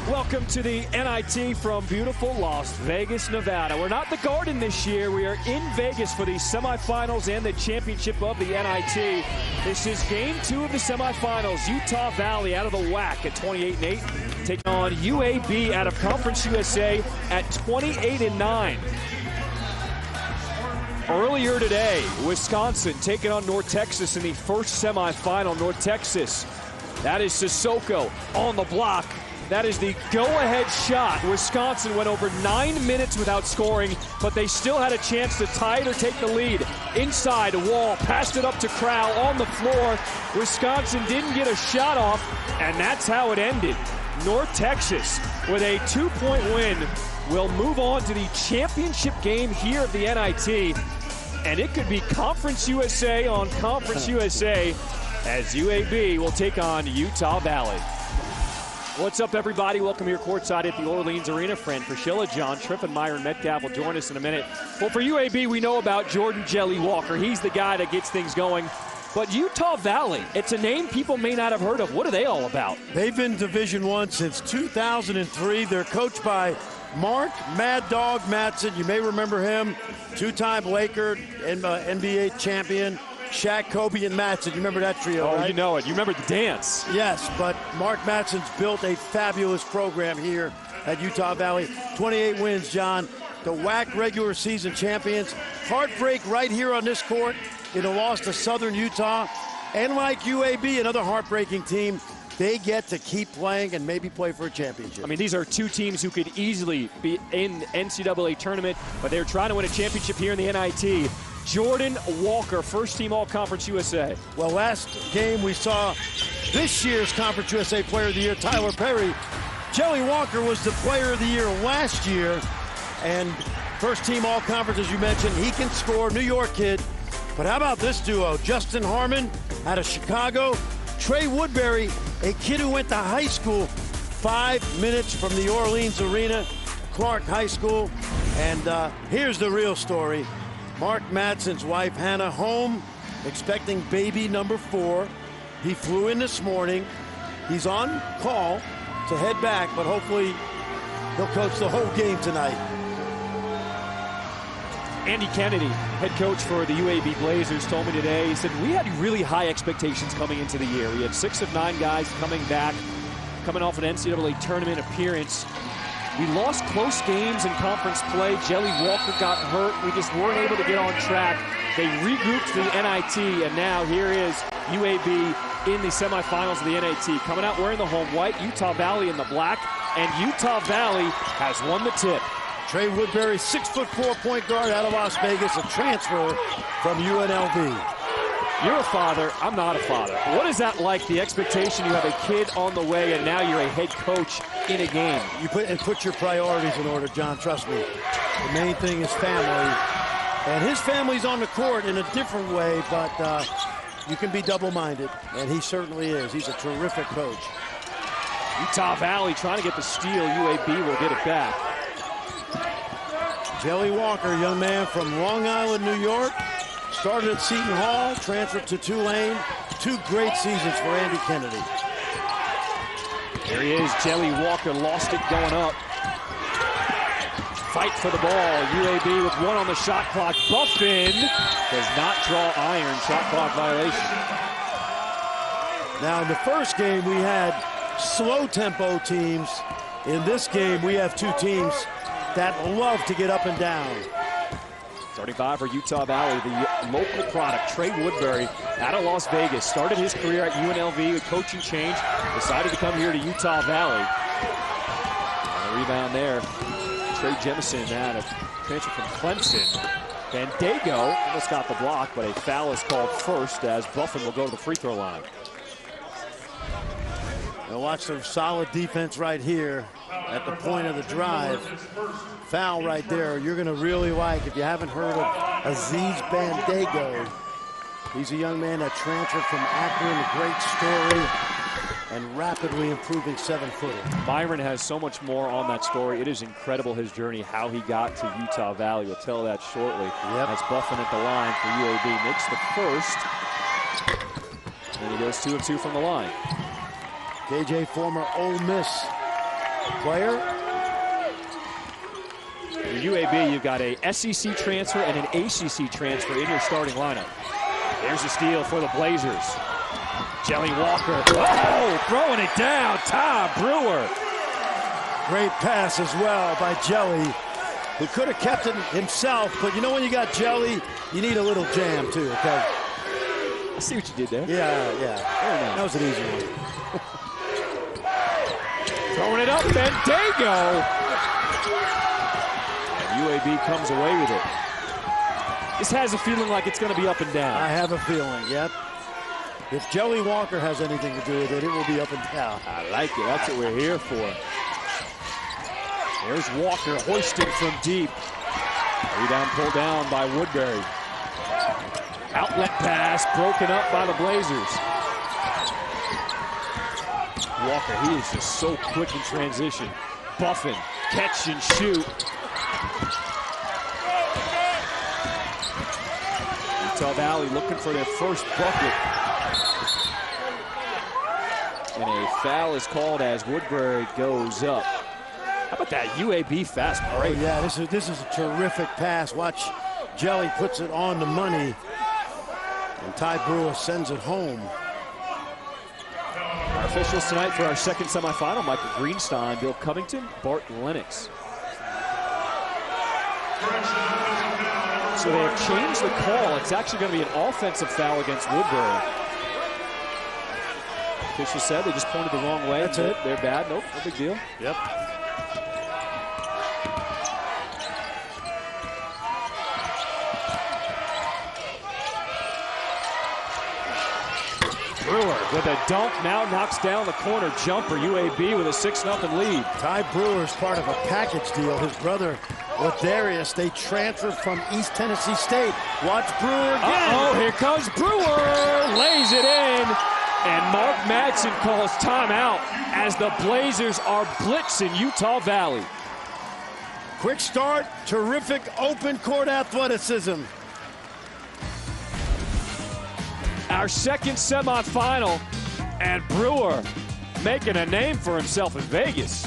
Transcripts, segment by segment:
Welcome to the NIT from beautiful Las Vegas, Nevada. We're not the Garden this year. We are in Vegas for the semifinals and the championship of the NIT. This is game 2 of the semifinals. Utah Valley out of the WAC at 28-8, taking on UAB out of Conference USA at 28-9. Earlier today, Wisconsin taking on North Texas in the first semifinal. North Texas, that is Sissoko on the block. That is the go-ahead shot. Wisconsin went over 9 minutes without scoring, but they still had a chance to tie it or take the lead. Inside, Wall passed it up to Crowell on the floor. Wisconsin didn't get a shot off, and that's how it ended. North Texas, with a 2-point win, will move on to the championship game here at the NIT, and it could be Conference USA on Conference USA as UAB will take on Utah Valley. What's up, everybody? Welcome here courtside at the Orleans Arena. Fran Fraschilla, John Tripp, and Myron Metcalf will join us in a minute. Well, for UAB, we know about Jordan Jelly Walker. He's the guy that gets things going. But Utah Valley, it's a name people may not have heard of. What are they all about? They've been Division I since 2003. They're coached by Mark Mad Dog Madsen. You may remember him, two-time Laker, NBA champion. Shaq, Kobe, and Madsen. You remember that trio, right? Oh, right? You know it. You remember the dance. Yes, but Mark Madsen's built a fabulous program here at Utah Valley. 28 wins, John. The WAC regular season champions. Heartbreak right here on this court in a loss to Southern Utah. And like UAB, another heartbreaking team, they get to keep playing and maybe play for a championship. I mean, these are two teams who could easily be in the NCAA tournament, but they're trying to win a championship here in the NIT. Jordan Walker, first team All-Conference USA. Well, last game we saw this year's Conference USA Player of the Year, Tyler Perry. Jelly Walker was the Player of the Year last year, and first team All-Conference, as you mentioned. He can score, New York kid. But how about this duo? Justin Harmon out of Chicago. Trey Woodbury, a kid who went to high school 5 minutes from the Orleans Arena, Clark High School. And here's the real story. Mark Madsen's wife, Hannah, home, expecting baby number 4. He flew in this morning. He's on call to head back, but hopefully he'll coach the whole game tonight. Andy Kennedy, head coach for the UAB Blazers, told me today, he said, we had really high expectations coming into the year. We had 6 of 9 guys coming back, coming off an NCAA tournament appearance. We lost close games in conference play. Jelly Walker got hurt. We just weren't able to get on track. They regrouped for the NIT, and now here is UAB in the semifinals of the NIT. Coming out wearing the home white, Utah Valley in the black, and Utah Valley has won the tip. Trey Woodbury, 6'4" point guard out of Las Vegas, a transfer from UNLV. You're a father. I'm not a father. What is that like, the expectation you have a kid on the way and now you're a head coach in a game? You put your priorities in order, John, trust me. The main thing is family. And his family's on the court in a different way, but you can be double-minded, and he certainly is. He's a terrific coach. Utah Valley trying to get the steal. UAB will get it back. Jelly Walker, young man from Long Island, New York. Started at Seton Hall, transferred to Tulane. 2 great seasons for Andy Kennedy. There he is, Jelly Walker, lost it going up. Fight for the ball. UAB with 1 on the shot clock. Buffin does not draw iron. Shot clock violation. Now, in the first game, we had slow-tempo teams. In this game, we have 2 teams that love to get up and down. 35 for Utah Valley, the local product. Trey Woodbury out of Las Vegas. Started his career at UNLV with coaching change. Decided to come here to Utah Valley. And a rebound there. Trey Jemison out of transfer from Clemson. Van Dago almost got the block, but a foul is called first as Buffin will go to the free throw line. Now watch some solid defense right here at the point of the drive. Foul right there. You're going to really like, if you haven't heard of Aziz Bandago. He's a young man that transferred from Akron, a great story, and rapidly improving 7-footer. Byron has so much more on that story. It is incredible, his journey, how he got to Utah Valley. We'll tell that shortly. Yep. As Buffin at the line for UAB. Makes the first. And he goes 2 of 2 from the line. KJ, former Ole Miss player. For UAB, you've got a SEC transfer and an ACC transfer in your starting lineup. There's a steal for the Blazers. Jelly Walker, oh, throwing it down, Ty Brewer. Great pass as well by Jelly, who could have kept it himself, but you know when you got Jelly, you need a little jam too, okay? I see what you did there. Yeah. Very nice. That was an easy one. Throwing it up, Bandego. And UAB comes away with it. This has a feeling like it's going to be up and down. I have a feeling, yep. If Jelly Walker has anything to do with it, it will be up and down. I like it. That's what we're here for. There's Walker hoisting from deep. Rebound pulled down by Woodbury. Outlet pass broken up by the Blazers. Walker, he is just so quick in transition. Buffing, catch and shoot. Utah Valley looking for their first bucket. And a foul is called as Woodbury goes up. How about that UAB fast break? Oh, yeah, this is a terrific pass. Watch, Jelly puts it on the money. And Ty Brewer sends it home. Our officials tonight for our second semifinal: Michael Greenstein, Bill Covington, Bart Lennox. So they have changed the call. It's actually going to be an offensive foul against Woodbury. Officials said they just pointed the wrong way. That's it. They're bad. Nope, no big deal. Yep. Brewer with a dunk, now knocks down the corner jumper. UAB with a 6-0 lead. Ty Brewer's part of a package deal. His brother, Darius, they transferred from East Tennessee State. Watch Brewer again. Oh, here comes Brewer. Lays it in. And Mark Madsen calls timeout as the Blazers are blitzing Utah Valley. Quick start, terrific open court athleticism. Our second semifinal, and Brewer making a name for himself in Vegas.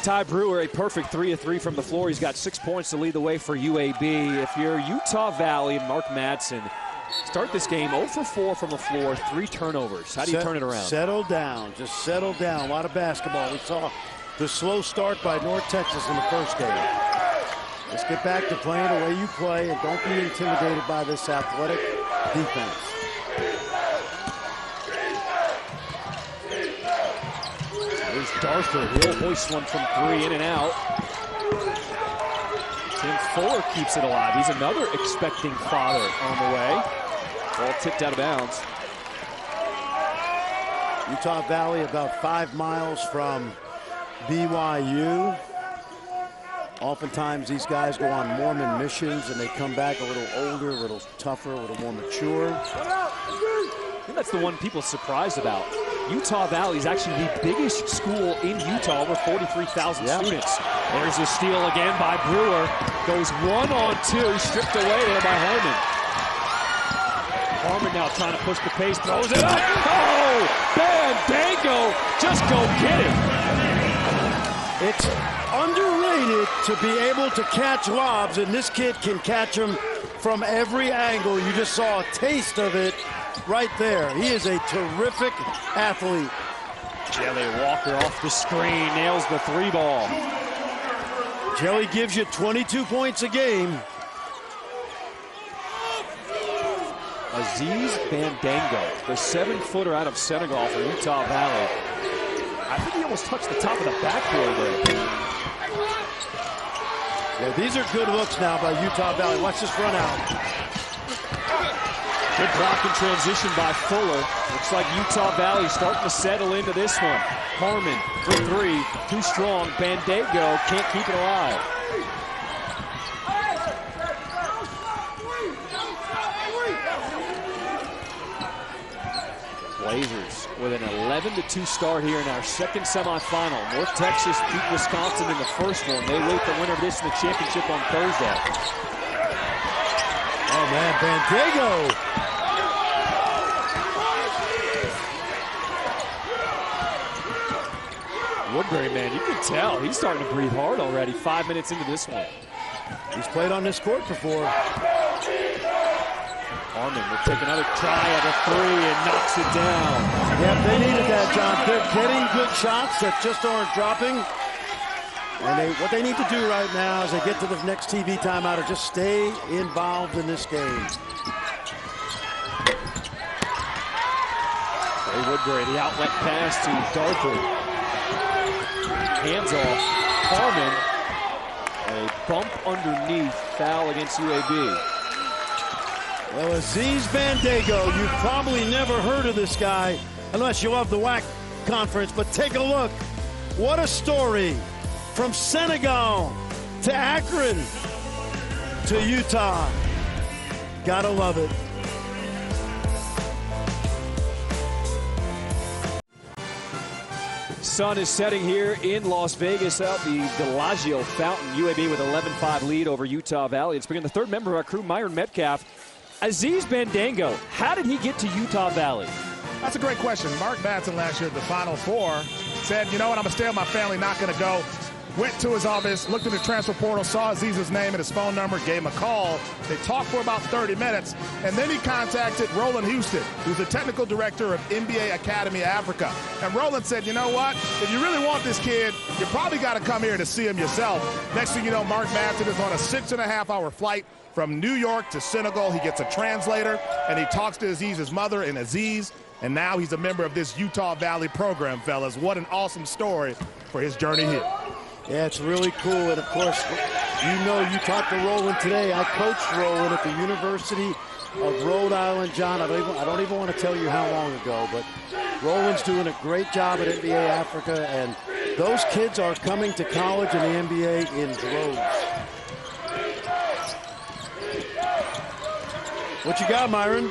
Ty Brewer, a perfect 3 of 3 from the floor. He's got 6 points to lead the way for UAB. If you're Utah Valley and Mark Madsen, start this game 0 for 4 from the floor, 3 turnovers. How do you turn it around? Settle down, just settle down. A lot of basketball. We saw the slow start by North Texas in the first game. Let's get back to playing the way you play and don't be intimidated by this athletic defense. There's Darford. He'll hoist one from 3 in and out. Tim Fuller keeps it alive. He's another expecting father on the way. Ball tipped out of bounds. Utah Valley about 5 miles from BYU. Oftentimes these guys go on Mormon missions and they come back a little older, a little tougher, a little more mature. I think that's the one people are surprised about. Utah Valley is actually the biggest school in Utah, over 43,000 students. There's a steal again by Brewer. Goes 1-on-2, stripped away there by Harmon. Harmon now trying to push the pace, throws it up. Oh, Bandego, just go get it. It's underrated to be able to catch lobs, and this kid can catch them from every angle. You just saw a taste of it right there. He is a terrific athlete. Jelly Walker off the screen, nails the 3 ball. Jelly gives you 22 points a game. Aziz Bandego, the 7-footer out of Senegal from Utah Valley. I think he almost touched the top of the backboard there. Yeah, these are good looks now by Utah Valley. Watch this run out. Good block in transition by Fuller. Looks like Utah Valley starting to settle into this one. Harmon for 3, too strong. Bandego can't keep it alive. Blazers with an 11-2 start here in our second semifinal. North Texas beat Wisconsin in the first one. They wait the winner of this in the championship on Thursday. Oh man, Bandego. Woodbury, man, you can tell he's starting to breathe hard already 5 minutes into this one. He's played on this court before. Harmon will take another try at a three and knocks it down. Yep, they needed that, John. They're getting good shots that just aren't dropping. And what they need to do right now as they get to the next TV timeout is just stay involved in this game. Ray Woodbury, the outlet pass to Darford. Hands off. Harmon. A bump underneath. Foul against UAB. Well, Aziz Bandago, you've probably never heard of this guy unless you love the WAC conference, but take a look. What a story. From Senegal to Akron to Utah. Gotta love it. Sun is setting here in Las Vegas at the Bellagio Fountain. UAB with 11-5 lead over Utah Valley. It's bringing the third member of our crew, Myron Metcalf. Aziz Bandago, how did he get to Utah Valley? That's a great question. Mark Batson last year at the Final Four said, you know what, I'm going to stay with my family, not going to go. Went to his office, looked in the transfer portal, saw Aziz's name and his phone number, gave him a call. They talked for about 30 minutes, and then he contacted Roland Houston, who's the technical director of NBA Academy Africa. And Roland said, you know what, if you really want this kid, you probably got to come here to see him yourself. Next thing you know, Mark Batson is on a 6.5-hour flight from New York to Senegal. He gets a translator, and he talks to Aziz's mother and Aziz, and now he's a member of this Utah Valley program, fellas. What an awesome story for his journey here. Yeah, it's really cool. And, of course, you know, you talked to Roland today. I coached Roland at the University of Rhode Island, John. I don't even want to tell you how long ago, but Roland's doing a great job at NBA Africa, and those kids are coming to college and the NBA in droves. What you got, Myron?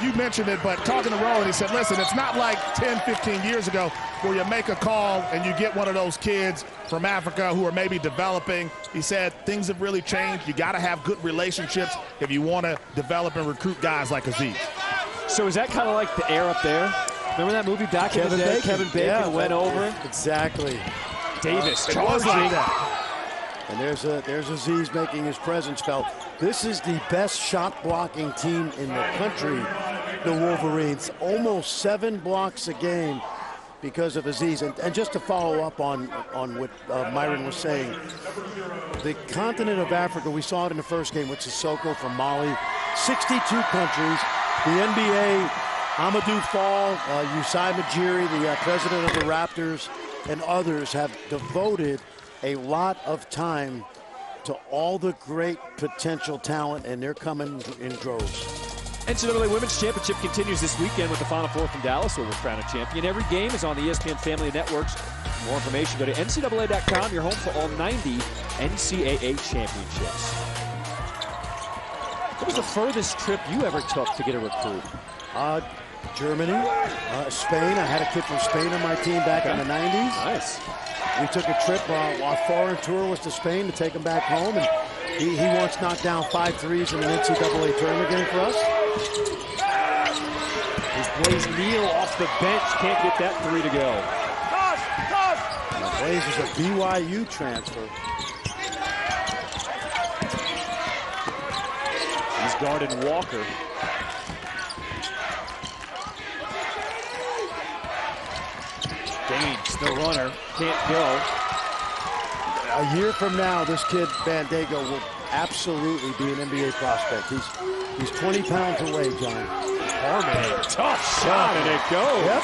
You mentioned it, but talking to Roland, he said, listen, it's not like 10, 15 years ago where you make a call and you get one of those kids from Africa who are maybe developing. He said things have really changed. You got to have good relationships if you want to develop and recruit guys like Aziz. So is that kind of like the air up there? Remember that movie back in the day? Kevin Bacon went over. Exactly. Davis charging. And there's Aziz making his presence felt. This is the best shot blocking team in the country, the Wolverines. Almost 7 blocks a game because of Aziz. And just to follow up on what Myron was saying, the continent of Africa, we saw it in the first game with Sissoko from Mali. 62 countries. The NBA, Amadou Fall, Usai Majiri, the president of the Raptors, and others have devoted a lot of time to all the great potential talent, and they're coming in droves. NCAA Women's Championship continues this weekend with the Final Four from Dallas, where we'll crown a champion. Every game is on the ESPN family networks. For more information, go to NCAA.com, your home for all 90 NCAA championships. What was the furthest trip you ever took to get a recruit? Germany, Spain. I had a kid from Spain on my team back in the 90s. Nice. We took a trip, our foreign tour was to Spain to take him back home, and he once knocked down 5 threes in an NCAA tournament game for us. Here's Blaze Neal off the bench, can't get that 3 to go. Blaze is a BYU transfer. He's guarded Walker. Gaines, the runner, can't go. A year from now, this kid, Bandago, will absolutely be an NBA prospect. He's 20 pounds away, John. Harmon, tough shot, and it goes. Yep.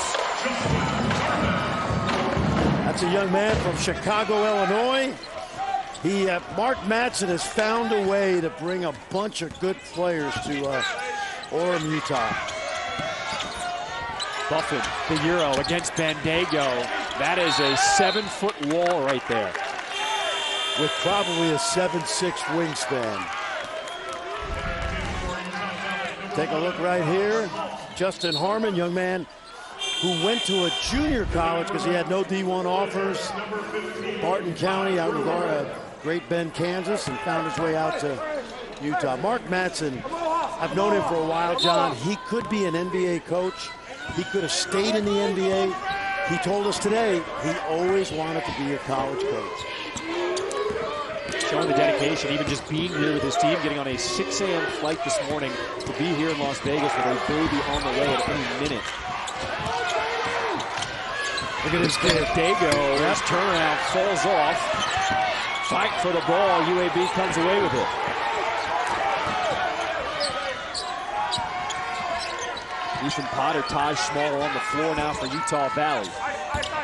That's a young man from Chicago, Illinois. Mark Madsen has found a way to bring a bunch of good players to Orem, Utah. Buffett, the Euro against Bandago. That is a 7-foot wall right there. With probably a 7'6" wingspan. Take a look right here. Justin Harmon, young man who went to a junior college because he had no D1 offers. Barton County out in Great Bend, Kansas, and found his way out to Utah. Mark Madsen, I've known him for a while, John. He could be an NBA coach. He could have stayed in the NBA. he told us today he always wanted to be a college coach. Showing the dedication, even just being here with his team, getting on a 6 a.m. flight this morning to be here in Las Vegas with a baby on the way at any minute. Look at this kid. Dago, his turnaround falls off. Fight for the ball. UAB comes away with it. Ethan Potter, Taj Small on the floor now for Utah Valley.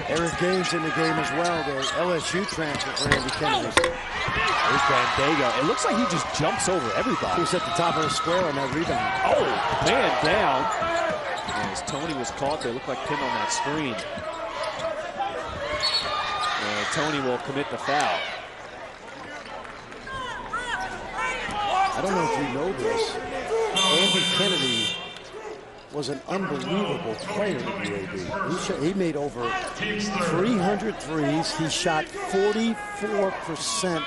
Eric Gaines in the game as well. The LSU transfer for Andy Kennedy. There's Dago. It looks like he just jumps over everybody. He was at the top of the square on that rebound. Oh, man down. And as Tony was caught, they look like pinned on that screen. And Tony will commit the foul. I don't know if you know this. Andy Kennedy was an unbelievable player at UAB. He made over 300 threes. He shot 44%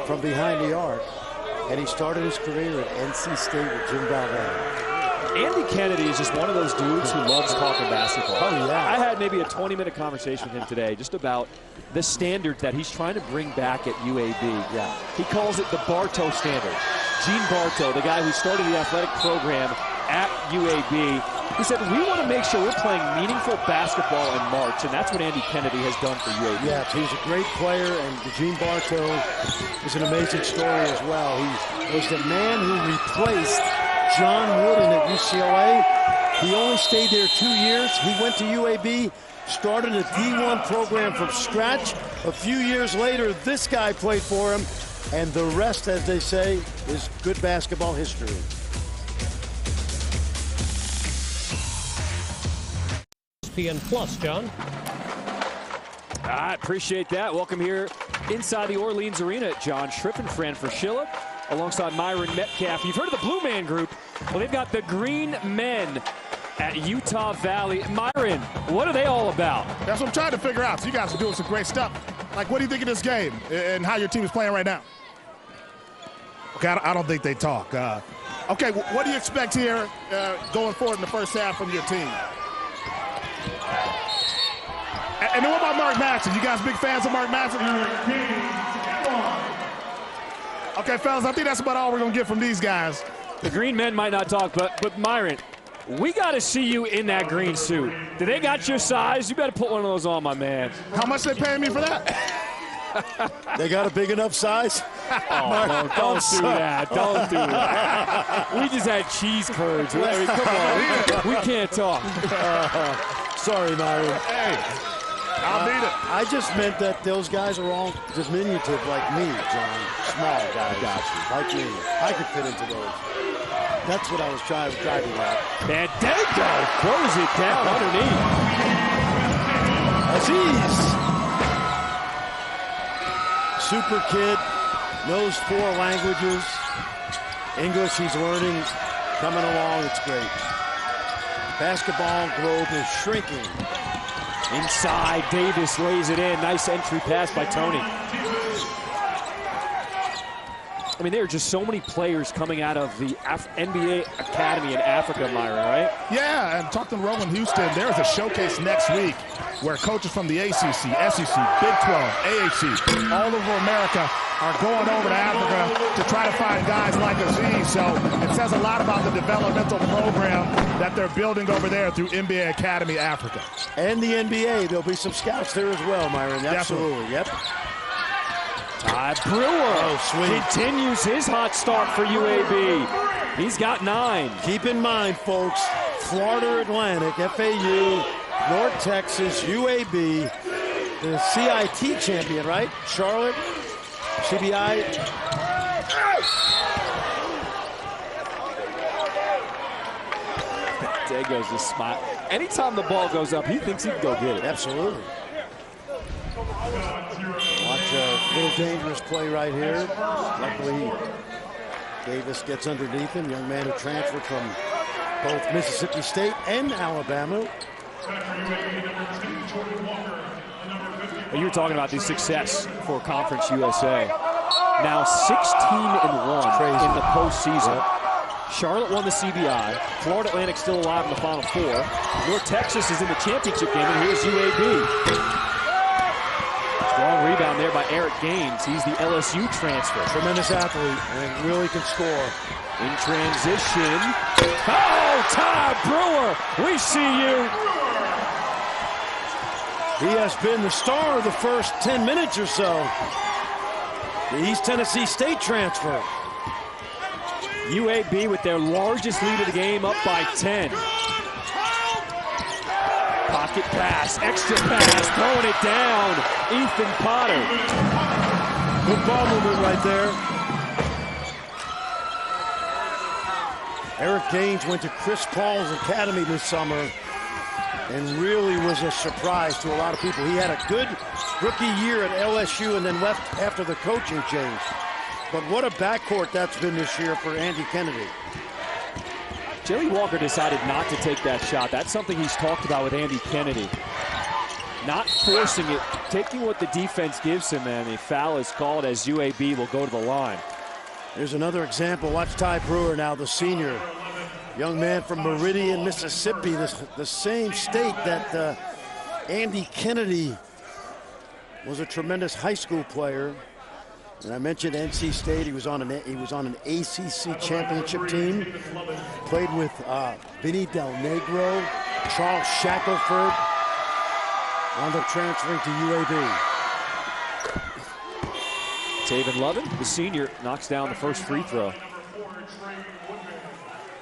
from behind the arc. And he started his career at NC State with Jim Galvin. Andy Kennedy is just one of those dudes who loves talking basketball. Oh, yeah. I had maybe a 20-minute conversation with him today just about the standard that he's trying to bring back at UAB. Yeah. He calls it the Bartow standard. Gene Bartow, the guy who started the athletic program at UAB, he said, we want to make sure we're playing meaningful basketball in March, and that's what Andy Kennedy has done for UAB. Yeah, he's a great player, and Gene Bartow is an amazing story as well. He was the man who replaced John Wooden at UCLA. He only stayed there 2 years. He went to UAB, started a D1 program from scratch. A few years later, this guy played for him, and the rest, as they say, is good basketball history. ESPN Plus, John. I appreciate that. Welcome here inside the Orleans Arena. John Schripp and Fran Fraschilla alongside Myron Metcalf. You've heard of the Blue Man Group. Well, they've got the Green Men at Utah Valley. Myron, what are they all about? That's what I'm trying to figure out. So you guys are doing some great stuff. Like, what do you think of this game and how your team is playing right now? Okay, I don't think they talk. Okay, what do you expect here going forward in the first half from your team? And then what about Mark Madsen? You guys big fans of Mark Madsen? Okay, fellas, I think that's about all we're going to get from these guys. The Green Men might not talk, but Myron, we got to see you in that green suit. Do they got your size? You better put one of those on, my man. How much they paying me for that? They got a big enough size? Oh, don't do that. Don't do that. We just had cheese curds. I mean, come on. We can't talk. Sorry, Myron. Hey, I'll beat it. I just meant that those guys are all diminutive like me, John. Small guys. Got you. Like me. I could fit into those. That's what I was driving at. And Dago throws it down underneath. Aziz. Super kid. Knows 4 languages. English he's learning. Coming along. It's great. Basketball globe is shrinking. Inside, Davis lays it in. Nice entry pass by Tony. I mean, there are just so many players coming out of the NBA Academy in Africa, Myron, right? Yeah, and talking to Rowan Houston, there's a showcase next week where coaches from the ACC, SEC, Big 12, AAC, all over America are going over to Africa to try to find guys like Aziz. So it says a lot about the developmental program that they're building over there through NBA Academy Africa. And the NBA, there'll be some scouts there as well, Myron. Absolutely, yep. Ty Brewer continues his hot start for UAB. He's got 9. Keep in mind, folks, Florida Atlantic, FAU, North Texas, UAB, the CIT champion, right? Charlotte, CBI. There goes the spot. Anytime the ball goes up, he thinks he can go get it. Absolutely. Watch a little dangerous play right here. Luckily, Davis gets underneath him. Young man who transferred from both Mississippi State and Alabama. You were talking about the success for Conference USA. Now 16-1 in the postseason. Charlotte won the CBI. Florida Atlantic still alive in the Final Four. North Texas is in the championship game, and here's UAB. Strong rebound there by Eric Gaines. He's the LSU transfer. Tremendous athlete and really can score. In transition. Oh, Ty Brewer, we see you. He has been the star of the first 10 minutes or so. The East Tennessee State transfer. UAB with their largest lead of the game, up by 10. Pocket pass, extra pass, throwing it down. Ethan Potter. Good ball movement right there. Eric Gaines went to Chris Paul's academy this summer and really was a surprise to a lot of people. He had a good rookie year at LSU and then left after the coaching change. But what a backcourt that's been this year for Andy Kennedy. Jerry Walker decided not to take that shot. That's something he's talked about with Andy Kennedy. Not forcing it, taking what the defense gives him, and a foul is called as UAB will go to the line. Here's another example. Watch Ty Brewer now, the senior. Young man from Meridian, Mississippi, the same state that Andy Kennedy was a tremendous high school player. And I mentioned NC State. He was on an ACC championship team. Played with Vinny Del Negro, Charles Shackelford. Wound up transferring to UAB. Taven Lovin, the senior, knocks down the first free throw.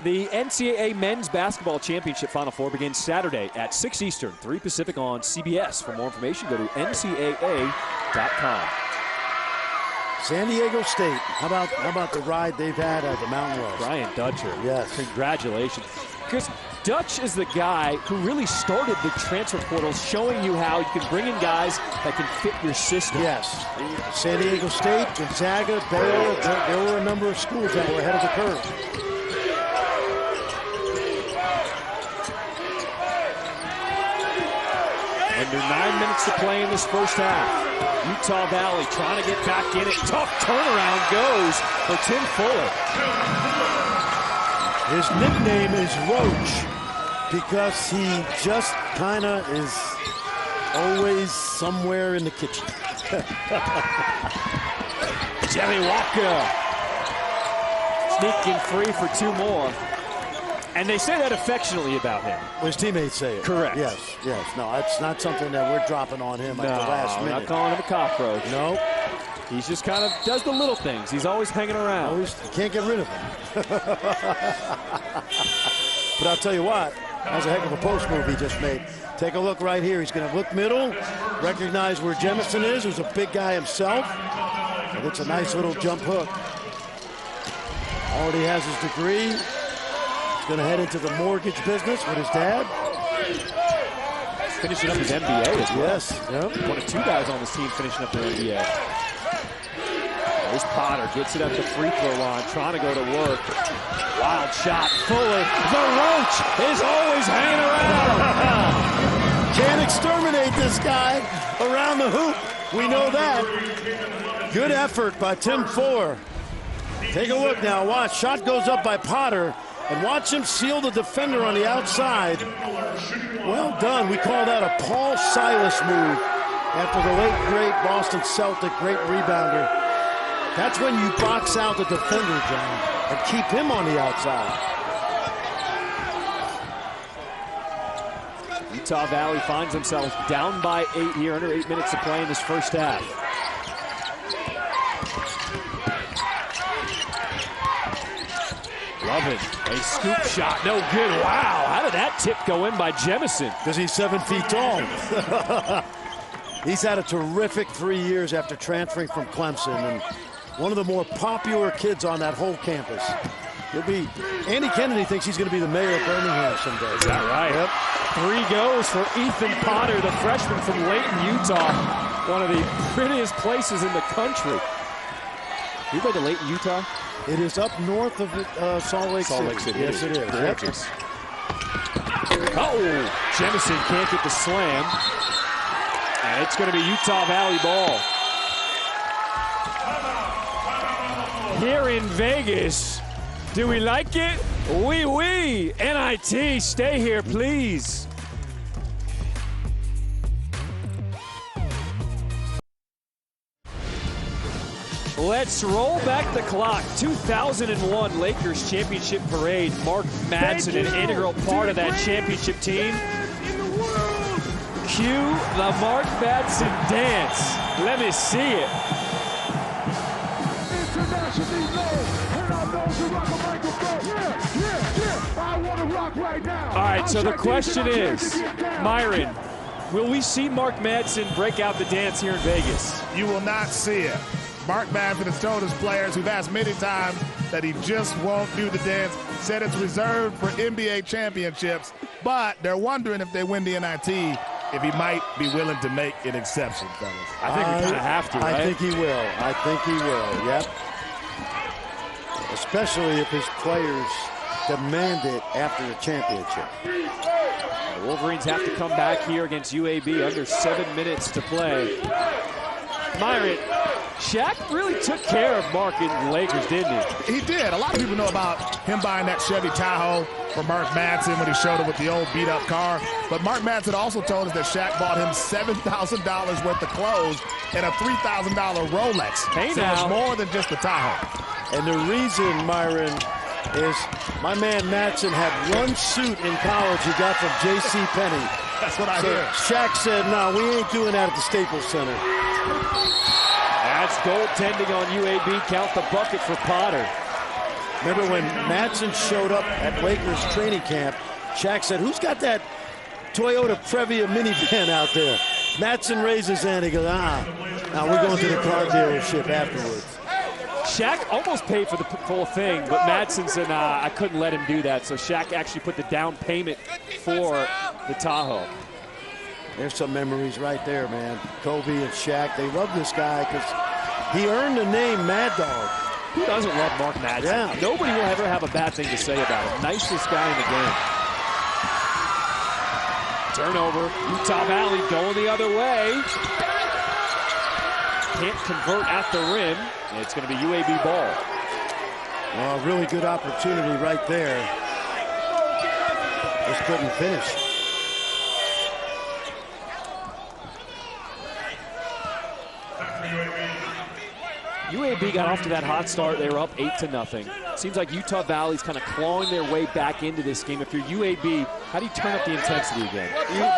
The NCAA Men's Basketball Championship Final Four begins Saturday at 6 Eastern, 3 Pacific on CBS. For more information, go to ncaa.com. San Diego State, how about the ride they've had at the Mountain West? Brian Dutcher, yes. Congratulations. Because Dutch is the guy who really started the transfer portal, showing you how you can bring in guys that can fit your system. Yes. San Diego State, Gonzaga, Baylor, there were a number of schools that were ahead of the curve. Under 9 minutes to play in this first half. Utah Valley trying to get back in it. Tough turnaround goes for Tim Fuller. His nickname is Roach because he just kind of is always somewhere in the kitchen. Jimmy Walker sneaking free for 2 more. And they say that affectionately about him. Well, his teammates say it. Correct. Yes, yes. No, it's not something that we're dropping on him at the last minute. Not calling him a cockroach. No. He's just kind of does the little things. He's always hanging around. Always, can't get rid of him. But I'll tell you what, that's a heck of a post move he just made. Take a look right here. He's going to look middle, recognize where Jemison is, who's a big guy himself. And it's a nice little jump hook. Already has his degree. He's going to head into the mortgage business with his dad. Finishing up his MBA as well. Yes. Yep. One of 2 guys on this team finishing up their MBA. There's Potter, gets it at the free throw line, trying to go to work. Wild shot, Fuller. The Roach is always hanging around. Can't exterminate this guy around the hoop. We know that. Good effort by Tim Fuller. Take a look now. Watch. Shot goes up by Potter. And watch him seal the defender on the outside. Well done. We call that a Paul Silas move after the late, great Boston Celtic, great rebounder. That's when you box out the defender, John, and keep him on the outside. Utah Valley finds themselves down by 8 here, under 8 minutes to play in this first half. Lovin, a scoop shot, no good. Wow, how did that tip go in by Jemison? Because he's 7 feet tall. He's had a terrific 3 years after transferring from Clemson, and one of the more popular kids on that whole campus. Andy Kennedy thinks he's going to be the mayor of Birmingham someday. Is that right? Yep. 3 goes for Ethan Potter, the freshman from Layton, Utah. One of the prettiest places in the country. You been to Layton, Utah? It is up north of Salt Lake City. Yes, it is. Gorgeous. Oh, Jemison can't get the slam. And it's going to be Utah Valley ball. Here in Vegas, Do we like it? Oui. NIT, stay here, please. Let's roll back the clock. 2001 Lakers championship parade. Mark Madsen, an integral part of that championship team. Cue the Mark Madsen dance. Let me see it. All right, so the question is, Myron, will we see Mark Madsen break out the dance here in Vegas? You will not see it. Mark Madsen has told his players, who've asked many times, that he just won't do the dance. Said it's reserved for NBA championships, but they're wondering if they win the NIT, if he might be willing to make an exception, fellas. I think we kind of have to, right? I think he will. I think he will, yep. Especially if his players demand it after the championship. The Wolverines have to come back here against UAB, under 7 minutes to play. Myron, Shaq really took care of Mark in the Lakers, didn't he? He did. A lot of people know about him buying that Chevy Tahoe for Mark Madsen when he showed up with the old beat-up car. But Mark Madsen also told us that Shaq bought him $7,000 worth of clothes and a $3,000 Rolex. Hey, so now. it's more than just the Tahoe. And the reason, Myron, is my man Madsen had one suit in college he got from J.C. Penney. That's what I So hear. Shaq said, no, we ain't doing that at the Staples Center. That's goaltending on UAB. Count the bucket for Potter. Remember when Madsen showed up at Lakers training camp, Shaq said, who's got that Toyota Previa minivan out there? Madsen raised his hand. He goes, now we're going to the car dealership afterwards. Shaq almost paid for the full thing, but Madsen said, nah, I couldn't let him do that. So Shaq actually put the down payment for the Tahoe. There's some memories right there, man. Kobe and Shaq, they love this guy because he earned the name Mad Dog. Who doesn't love Mark Madsen? Yeah. Nobody will ever have a bad thing to say about him. Nicest guy in the game. Turnover. Utah Valley going the other way. Can't convert at the rim. And it's going to be UAB ball. Well, a really good opportunity right there. Just couldn't finish. UAB got off to that hot start. They were up 8-0. Seems like Utah Valley's kind of clawing their way back into this game. If you're UAB, how do you turn up the intensity again?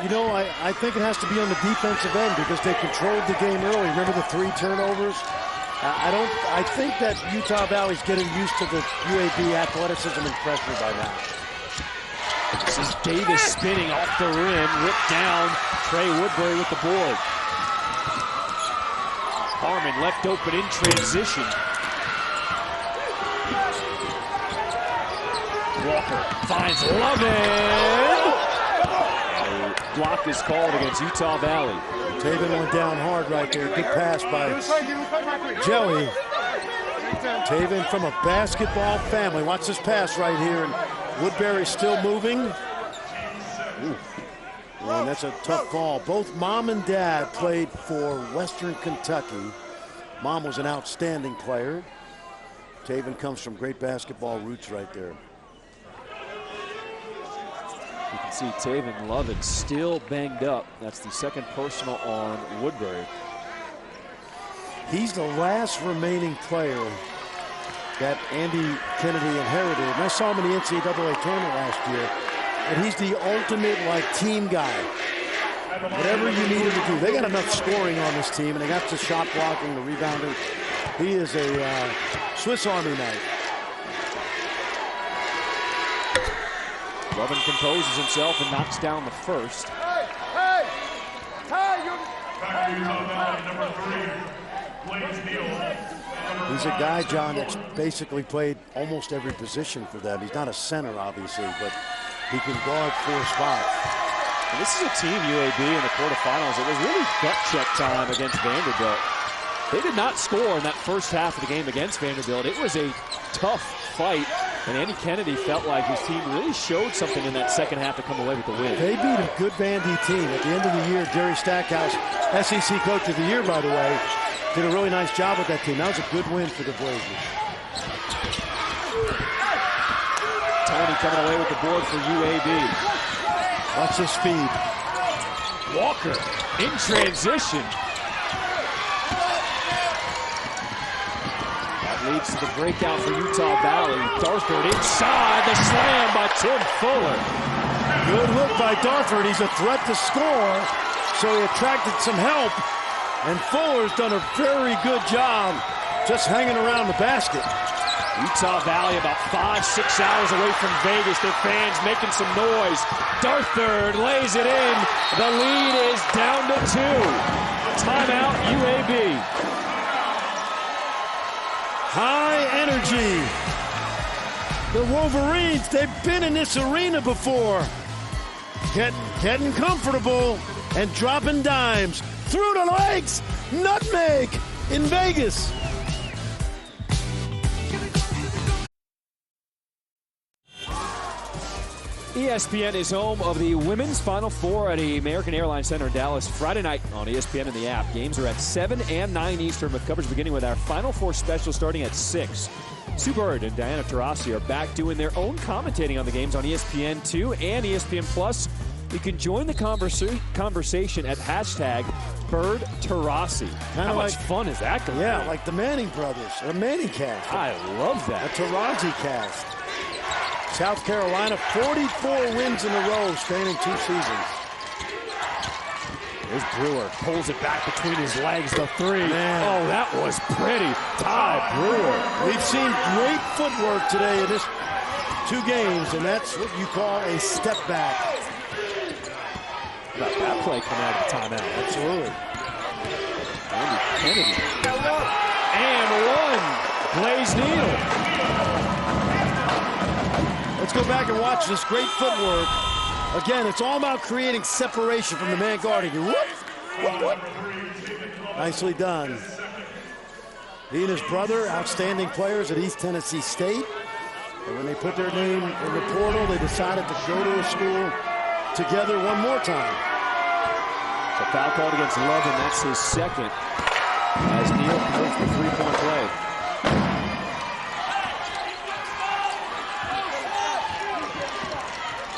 You know, I think it has to be on the defensive end because they controlled the game early. Remember the 3 turnovers? I think that Utah Valley's getting used to the UAB athleticism and pressure by now. This is Davis spinning off the rim, ripped down. Trey Woodbury with the board. Harmon left open in transition. Walker finds Lovin. A block is called against Utah Valley. Taven went down hard right there. Good pass by Joey. Taven from a basketball family. Watch this pass right here. And Woodbury still moving. Ooh. And that's a tough call. Both mom and dad played for Western Kentucky. Mom was an outstanding player. Taven comes from great basketball roots right there. You can see Taven Lovin still banged up. That's the second personal on Woodbury. He's the last remaining player that Andy Kennedy inherited. And I saw him in the NCAA tournament last year. And he's the ultimate, team guy. Whatever you need him to do. They got enough scoring on this team, and they got the shot blocking, the rebounding. He is a Swiss Army knife. Lovin composes himself and knocks down the first. He's a guy, John, that's basically played almost every position for them. He's not a center, obviously, but he can guard 4 spots. And this is a team, UAB, in the quarterfinals. It was really gut check time against Vanderbilt. They did not score in that first half of the game against Vanderbilt. It was a tough fight, and Andy Kennedy felt like his team really showed something in that second half to come away with the win. They beat a good Vandy team. At the end of the year, Jerry Stackhouse, SEC Coach of the Year, by the way, did a really nice job with that team. That was a good win for the Blazers. Tony coming away with the board for UAB. Watch his speed. Walker in transition. That leads to the breakout for Utah Valley. Darford inside, the slam by Tim Fuller. Good look by Darford. He's a threat to score, so he attracted some help. And Fuller's done a very good job just hanging around the basket. Utah Valley about 5-6 hours away from Vegas. Their fans making some noise. Darford lays it in. The lead is down to 2. Timeout UAB. High energy. The Wolverines, they've been in this arena before. Getting comfortable and dropping dimes. Through the legs, nutmeg in Vegas. ESPN is home of the Women's Final Four at the American Airlines Center in Dallas Friday night on ESPN and the app. Games are at 7 and 9 Eastern with coverage beginning with our Final Four special starting at 6. Sue Bird and Diana Taurasi are back doing their own commentating on the games on ESPN2 and ESPN Plus. You can join the conversation at #BirdTaurasi. How much fun is that going to be? Yeah, like the Manning brothers, or Manning cast. I love that. A Taurasi cast. South Carolina, 44 wins in a row, spanning 2 seasons. Here's Brewer, pulls it back between his legs, the 3. Man. Oh, that was pretty. Ty Brewer. We've seen great footwork today in this 2 games, and that's what you call a step back. About that play coming out of the timeout. Absolutely. Andy Kennedy. And 1. Blaze Needle. Let's go back and watch this great footwork. Again, it's all about creating separation from the man guarding you. Whoop, whoop, whoop. Nicely done. He and his brother, outstanding players at East Tennessee State. And when they put their name in the portal, they decided to go to a school together one more time. So foul called against Lovin. That's his second. As Neal converts the 3-point play.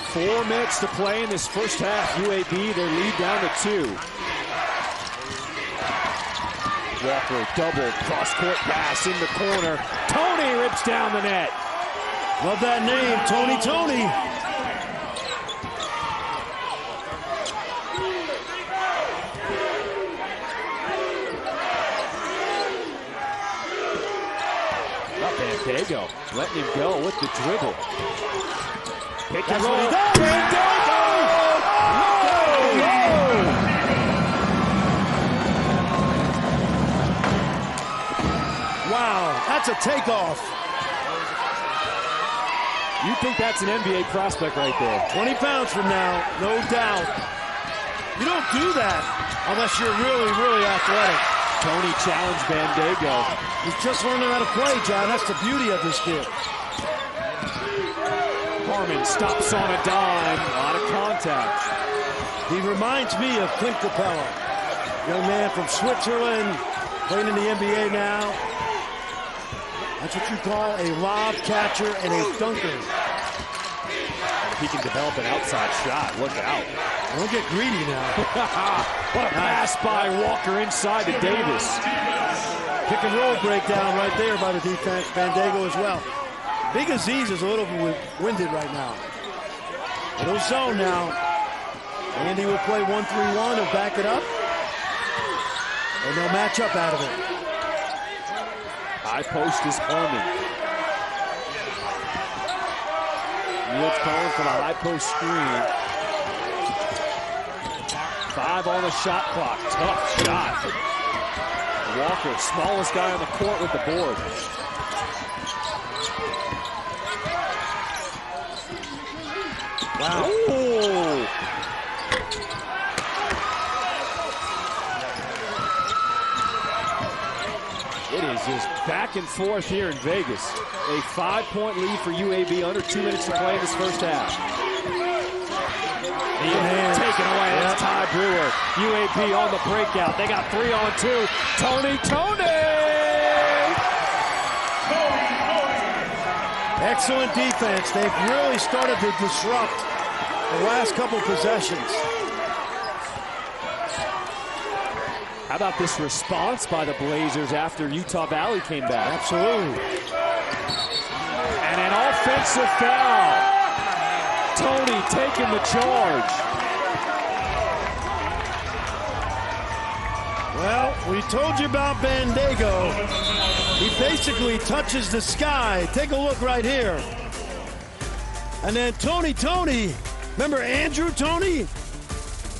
Four minutes to play in this first half. UAB, their lead down to 2. Walker double cross-court pass in the corner. Tony rips down the net. Love that name, Tony. Bandego letting him go with the dribble. Pick and roll. Bandego! Wow, that's a takeoff. You think that's an NBA prospect right there? 20 pounds from now, no doubt. You don't do that unless you're really, really athletic. Tony challenged Bandego. He's just learning how to play, John. That's the beauty of this kid. Harmon stops on a dime. A lot of contact. He reminds me of Clint Capella. Young man from Switzerland, playing in the NBA now. That's what you call a lob catcher and a dunker. And if he can develop an outside shot, look out. Don't get greedy now. What a pass by Walker inside to Davis. Pick and roll breakdown right there by the defense. Bandego as well. Big Aziz is a little winded right now. Little zone now. Andy will play 1-3-1 and back it up. And they'll match up out of it. High post is Harmon. Neal's calling for the high post screen. 5 on the shot clock. Tough shot. Walker, smallest guy on the court with the board. Wow. Ooh. It is just back and forth here in Vegas. A 5-point lead for UAB, under 2 minutes to play in this first half. Taken away, that's Ty Brewer. UAB on the breakout. They got 3 on 2. Tony! Excellent defense. They've really started to disrupt the last couple possessions. How about this response by the Blazers after Utah Valley came back? Absolutely. And an offensive foul. Tony taking the charge. Well, we told you about Bandego. He basically touches the sky. Take a look right here. And then Tony, remember Andrew Tony?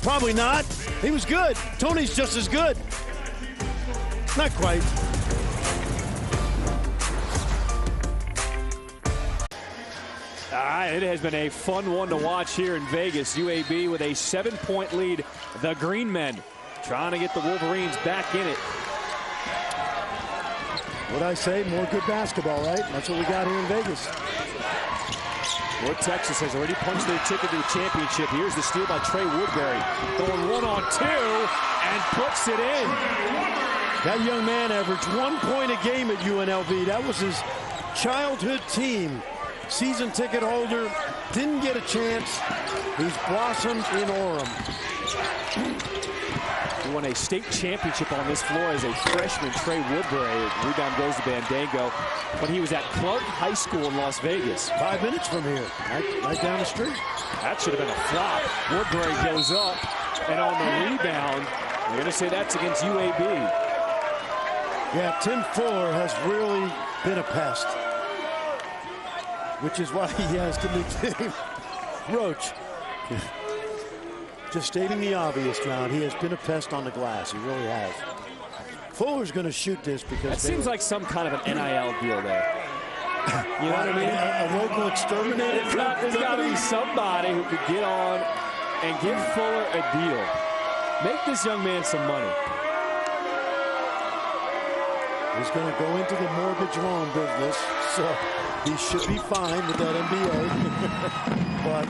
Probably not. He was good. Tony's just as good. Not quite. All right, it has been a fun one to watch here in Vegas. UAB with a 7-point lead. The Green Men trying to get the Wolverines back in it. What'd I say? More good basketball, right? That's what we got here in Vegas. North Texas has already punched their ticket to the championship. Here's the steal by Trey Woodbury. Going 1-on-2 and puts it in. That young man averaged 1 point a game at UNLV. That was his childhood team. Season ticket holder, didn't get a chance. He's blossomed in Orem. He won a state championship on this floor as a freshman. Trey Woodbury. Rebound goes to Bandego. But he was at Clark High School in Las Vegas. 5 minutes from here, right down the street. That should have been a flop. Woodbury goes up, and on the rebound, you're going to say that's against UAB. Yeah, Tim Fuller has really been a pest, which is why he has the nickname Roach. Just stating the obvious, John. He has been a pest on the glass. He really has. Fuller's going to shoot this because that seems like some kind of an NIL deal there. You know what I mean? A local exterminator. There's got to be somebody who could get on and give Fuller a deal. Make this young man some money. He's going to go into the mortgage loan business, so he should be fine with that NBA. But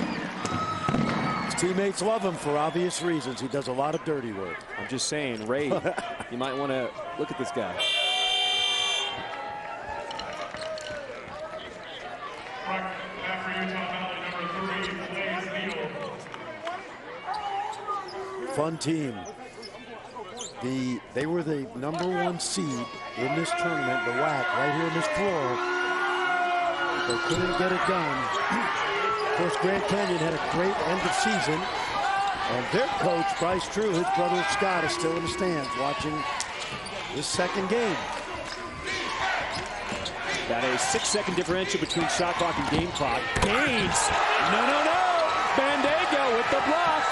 his teammates love him for obvious reasons. He does a lot of dirty work. I'm just saying, Ray, you might want to look at this guy. Fun team. They were the #1 seed in this tournament, the WAC, right here on this floor. They couldn't get it done. Of course, Grand Canyon had a great end of season. And their coach, Bryce Drew, his brother Scott, is still in the stands watching this second game. Got a 6-second differential between shot clock and game clock. Gaines. No. Bandego with the block.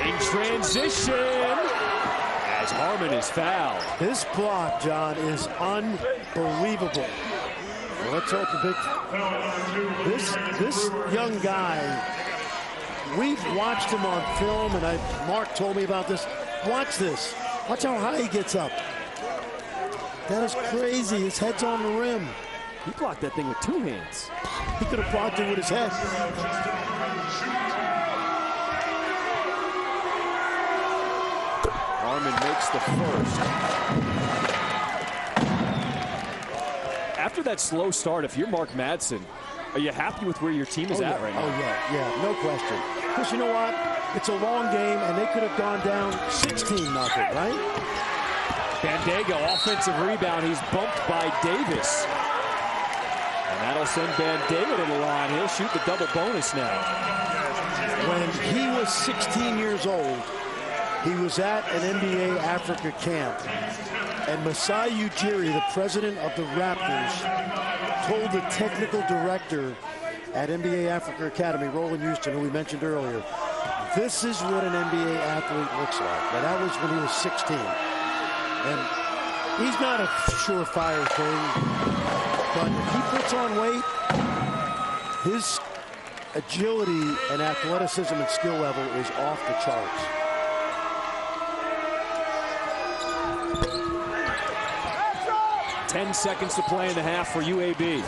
In transition as Harmon is fouled. This block, John, is unbelievable. Well, let's hope the big. This young guy, we've watched him on film, and Mark told me about this. Watch this. Watch how high he gets up. That is crazy. His head's on the rim. He blocked that thing with 2 hands. He could have blocked it with his head. Harmon makes the first. After that slow start, if you're Mark Madsen, are you happy with where your team is at right now? Oh, yeah, no question. Because you know what? It's a long game, and they could have gone down 16-0, right? Bandego, offensive rebound. He's bumped by Davis. And that'll send Bandego to the line. He'll shoot the double bonus now. When he was 16 years old, he was at an NBA Africa camp. And Masai Ujiri, the president of the Raptors, told the technical director at NBA Africa Academy, Roland Houston, who we mentioned earlier, this is what an NBA athlete looks like. Now, that was when he was 16. And he's not a surefire thing, but if he puts on weight, his agility and athleticism and skill level is off the charts. Ten seconds to play in the half for UAB.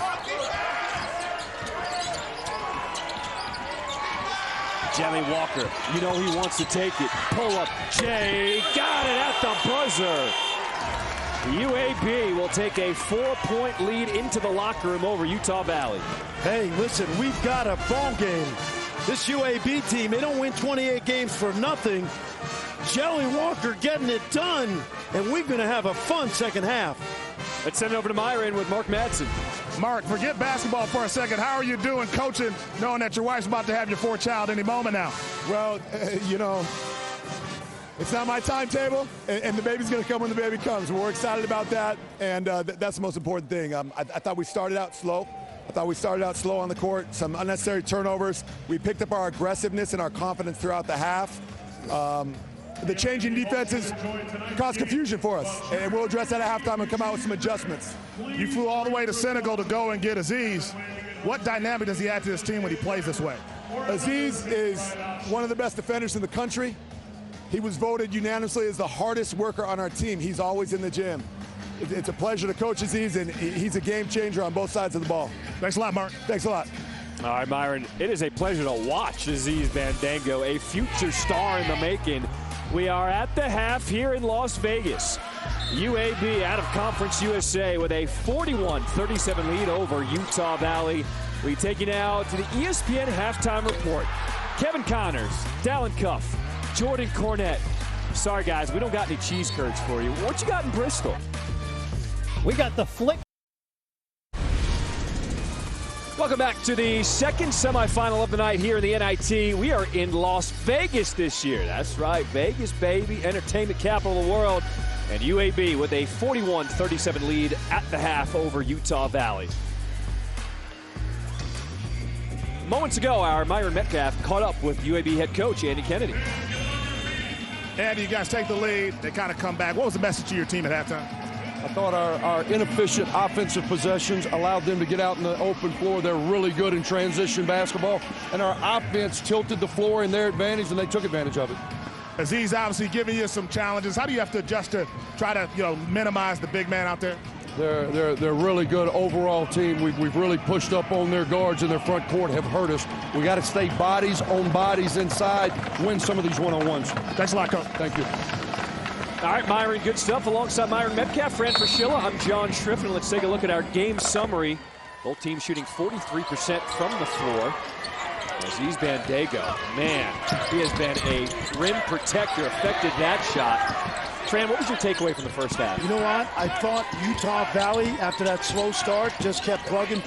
Jelly Walker, you know he wants to take it. Pull up, Jay, got it at the buzzer. UAB will take a 4-point lead into the locker room over Utah Valley. Hey, listen, we've got a ball game. This UAB team, they don't win 28 games for nothing. Jelly Walker getting it done, and we're going to have a fun second half. Let's send it over to Myron with Mark Madsen. Mark, forget basketball for a second. How are you doing coaching, knowing that your wife's about to have your fourth child any moment now? Well, you know, it's not my timetable, and the baby's going to come when the baby comes. We're excited about that, and that's the most important thing. I thought we started out slow. On the court, some unnecessary turnovers. We picked up our aggressiveness and our confidence throughout the half. The changing defenses caused confusion for us, and we'll address that at halftime and come out with some adjustments. You flew all the way to Senegal to go and get Aziz. What dynamic does he add to this team when he plays this way? Aziz is one of the best defenders in the country. He was voted unanimously as the hardest worker on our team. He's always in the gym. It's a pleasure to coach Aziz, and he's a game changer on both sides of the ball. Thanks a lot, Mark. Thanks a lot. All right, Myron, it is a pleasure to watch Aziz Bandango, a future star in the making. We are at the half here in Las Vegas. UAB out of Conference USA with a 41-37 lead over Utah Valley. We take you now to the ESPN halftime report. Kevin Connors, Dallin Cuff, Jordan Cornette. Sorry, guys, we don't got any cheese curds for you. What you got in Bristol? We got the flick. Welcome back to the second semifinal of the night here in the NIT. We are in Las Vegas this year. That's right, Vegas, baby, entertainment capital of the world. And UAB with a 41-37 lead at the half over Utah Valley. Moments ago, our Myron Metcalf caught up with UAB head coach Andy Kennedy. Andy, you guys take the lead. They kind of come back. What was the message to your team at halftime? I thought our inefficient offensive possessions allowed them to get out in the open floor. They're really good in transition basketball. And our offense tilted the floor in their advantage, and they took advantage of it. Aziz obviously giving you some challenges. How do you have to adjust to try to, minimize the big man out there? They're a really good overall team. We've really pushed up on their guards in their front court, have hurt us. We got to stay bodies on bodies inside, win some of these one-on-ones. Thanks a lot, Coach. Thank you. All right, Myron, good stuff. Alongside Myron Metcalf, Fran Fraschilla, I'm John Schriffen. Let's take a look at our game summary. Both teams shooting 43% from the floor. Aziz Bandango, man, he has been a rim protector, affected that shot. Fran, what was your takeaway from the first half? You know what? I thought Utah Valley, after that slow start, just kept plugging.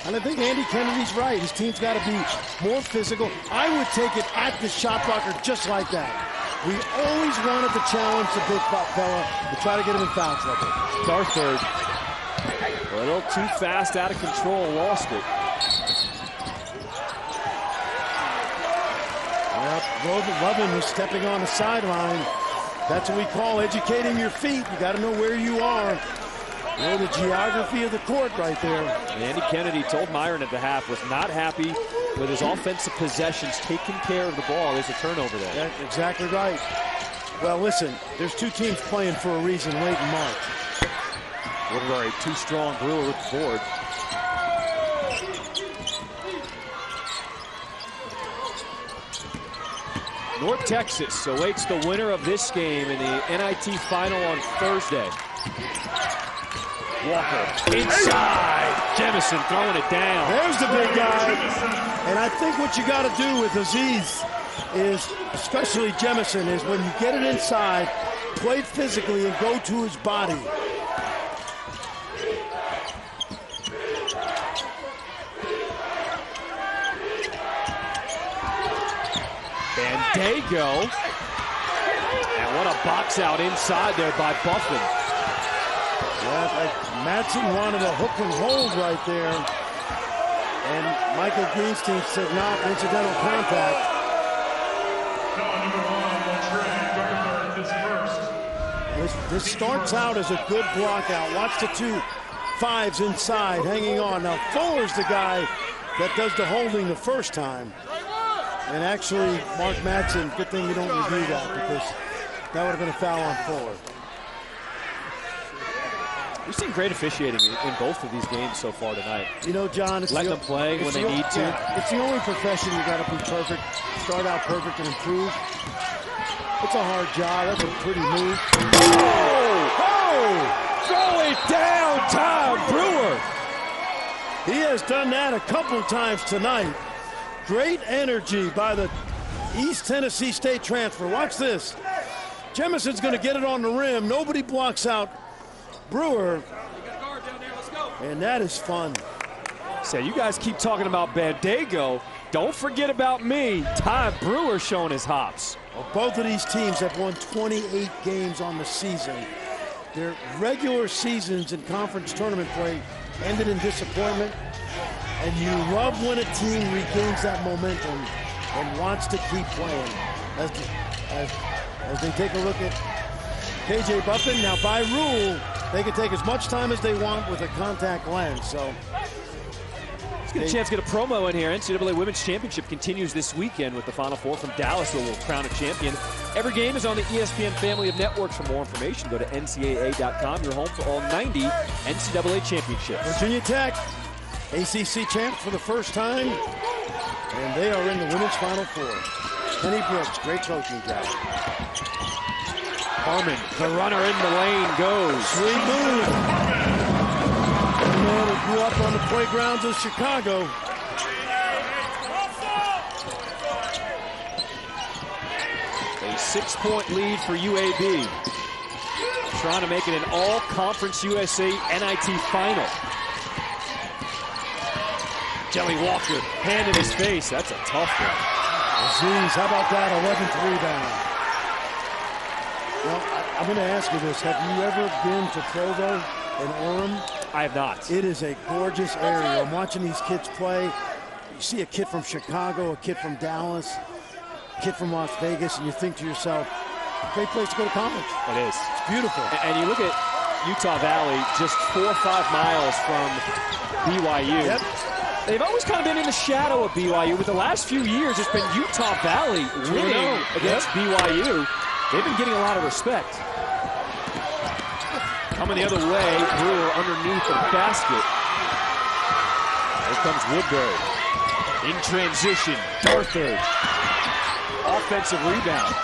And I think Andy Kennedy's right. His team's got to be more physical. I would take it at the shot blocker just like that. We always wanted to challenge the big fella to try to get him in foul trouble. Darthard, a little too fast, out of control, lost it. Yep, Lovin was stepping on the sideline. That's what we call educating your feet. You got to know where you are. Know the geography of the court right there. Andy Kennedy told Myron at the half was not happy with his offensive possessions, taking care of the ball. There's a turnover there. That's exactly right. Well, listen, there's two teams playing for a reason late in March. Woodbury, too strong. Brewer with the board. North Texas awaits the winner of this game in the NIT Final on Thursday. Walker inside. Jemison throwing it down. There's the big guy. And I think what you got to do with Aziz is, especially Jemison, is when you get it inside, play physically and go to his body. Bandango. And what a box out inside there by Buffin. Yeah, Madsen wanted a hook and hold right there. And Michael Greenstein said not incidental contact. This starts out as a good block out. Watch the two fives inside hanging on. Now Fuller's the guy that does the holding the first time. And actually, Mark Madsen, good thing we don't review that because that would have been a foul on Fuller. We've seen great officiating in both of these games so far tonight. You know, John, letting them play when they need to. Yeah, it's the only profession you got to be perfect, start out perfect and improve. It's a hard job. That's a pretty move. Oh! Oh! Throw it down, Ty Brewer. He has done that a couple times tonight. Great energy by the East Tennessee State transfer. Watch this. Jemison's going to get it on the rim. Nobody blocks out Brewer. And that is fun. So you guys keep talking about Bandego. Don't forget about me. Ty Brewer showing his hops. Well, both of these teams have won 28 games on the season. Their regular seasons in conference tournament play ended in disappointment. And you love when a team regains that momentum and wants to keep playing. As they take a look at KJ Buffin, now by rule, they can take as much time as they want with a contact lens. So let's get a chance to get a promo in here. NCAA Women's Championship continues this weekend with the Final Four from Dallas, where we'll crown a champion. Every game is on the ESPN family of networks. For more information, go to ncaa.com. Your home for all 90 NCAA championships. Virginia Tech, ACC champs for the first time, and they are in the women's Final Four. Kenny Brooks, great coaching job. Harmon, the runner in the lane, goes. Sweet move. The man who grew up on the playgrounds of Chicago. A 6-point lead for UAB. Trying to make it an all-conference USA NIT final. Jelly Walker, hand in his face. That's a tough one. Aziz, how about that 11th rebound? Well, I'm going to ask you this. Have you ever been to Provo in Orem? I have not. It is a gorgeous area. I'm watching these kids play. You see a kid from Chicago, a kid from Dallas, a kid from Las Vegas, and you think to yourself, great place to go to college. It is. It's beautiful. And you look at Utah Valley, just 4 or 5 miles from BYU. Yep. They've always kind of been in the shadow of BYU, but the last few years it's been Utah Valley winning against BYU. They've been getting a lot of respect. Coming the other way, Brewer underneath the basket. Here comes Woodbury. In transition, Darthur. Offensive rebound.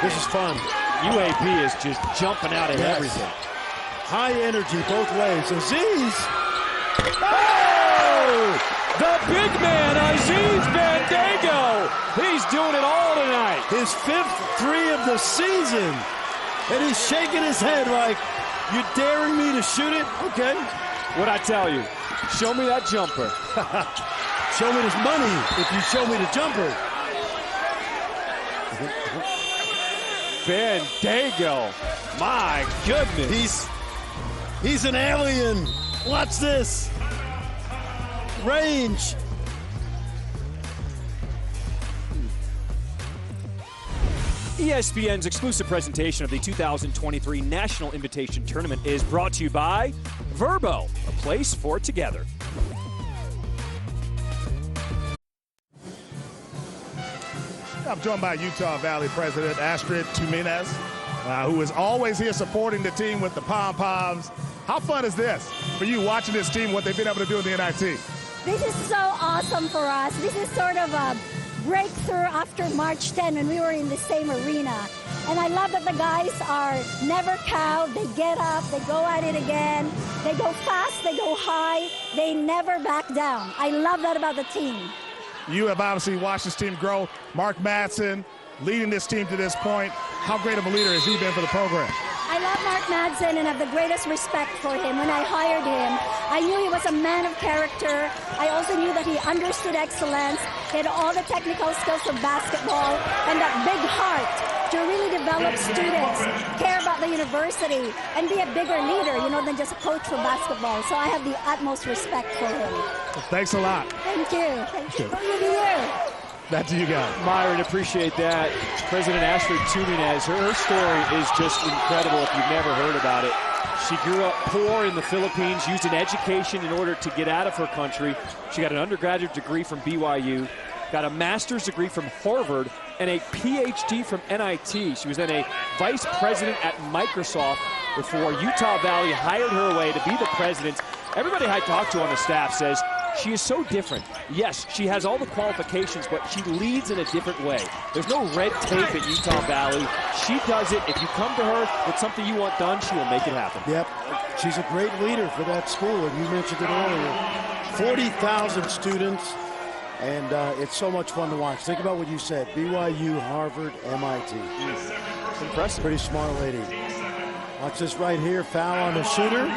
This is fun. UAB is just jumping out of everything. High energy both ways. Aziz. Oh! The big man, Aziz Bandego. He's doing it all tonight. His 5th 3 of the season. And he's shaking his head like, you daring me to shoot it? Okay. What'd I tell you? Show me that jumper. Show me this money if you show me the jumper. Bandego. My goodness. He's an alien. Watch this. Range. ESPN's exclusive presentation of the 2023 National Invitation Tournament is brought to you by Verbo, a place for together. I'm joined by Utah Valley President Astrid Tuminez, who is always here supporting the team with the pom-poms. How fun is this for you watching this team, what they've been able to do in the NIT? This is so awesome for us. This is sort of a breakthrough after March 10 when we were in the same arena. And I love that the guys are never cowed. They get up, they go at it again. They go fast, they go high. They never back down. I love that about the team. You have obviously watched this team grow. Mark Madsen leading this team to this point. How great of a leader has he been for the program? I love Mark Madsen and have the greatest respect for him. When I hired him, I knew he was a man of character. I also knew that he understood excellence. He had all the technical skills of basketball and that big heart to really develop students, care about the university, and be a bigger leader, than just a coach for basketball. So I have the utmost respect for him. Thanks a lot. Thank you. Thank you. Thank you. Back to you guys. Myron, appreciate that. President Astrid Tuminez, her story is just incredible if you've never heard about it. She grew up poor in the Philippines, used an education in order to get out of her country. She got an undergraduate degree from BYU, got a master's degree from Harvard, and a PhD from NIT. She was then a vice president at Microsoft before Utah Valley hired her away to be the president. Everybody I talked to on the staff says She is so different. Yes, she has all the qualifications, but she leads in a different way. There's no red tape at Utah Valley. She does it. If you come to her with something you want done, she will make it happen. Yep, she's a great leader for that school, and you mentioned it earlier. 40,000 students, and it's so much fun to watch. Think about what you said, BYU, Harvard, MIT. It's impressive. Pretty smart lady. Watch this right here, foul on the shooter.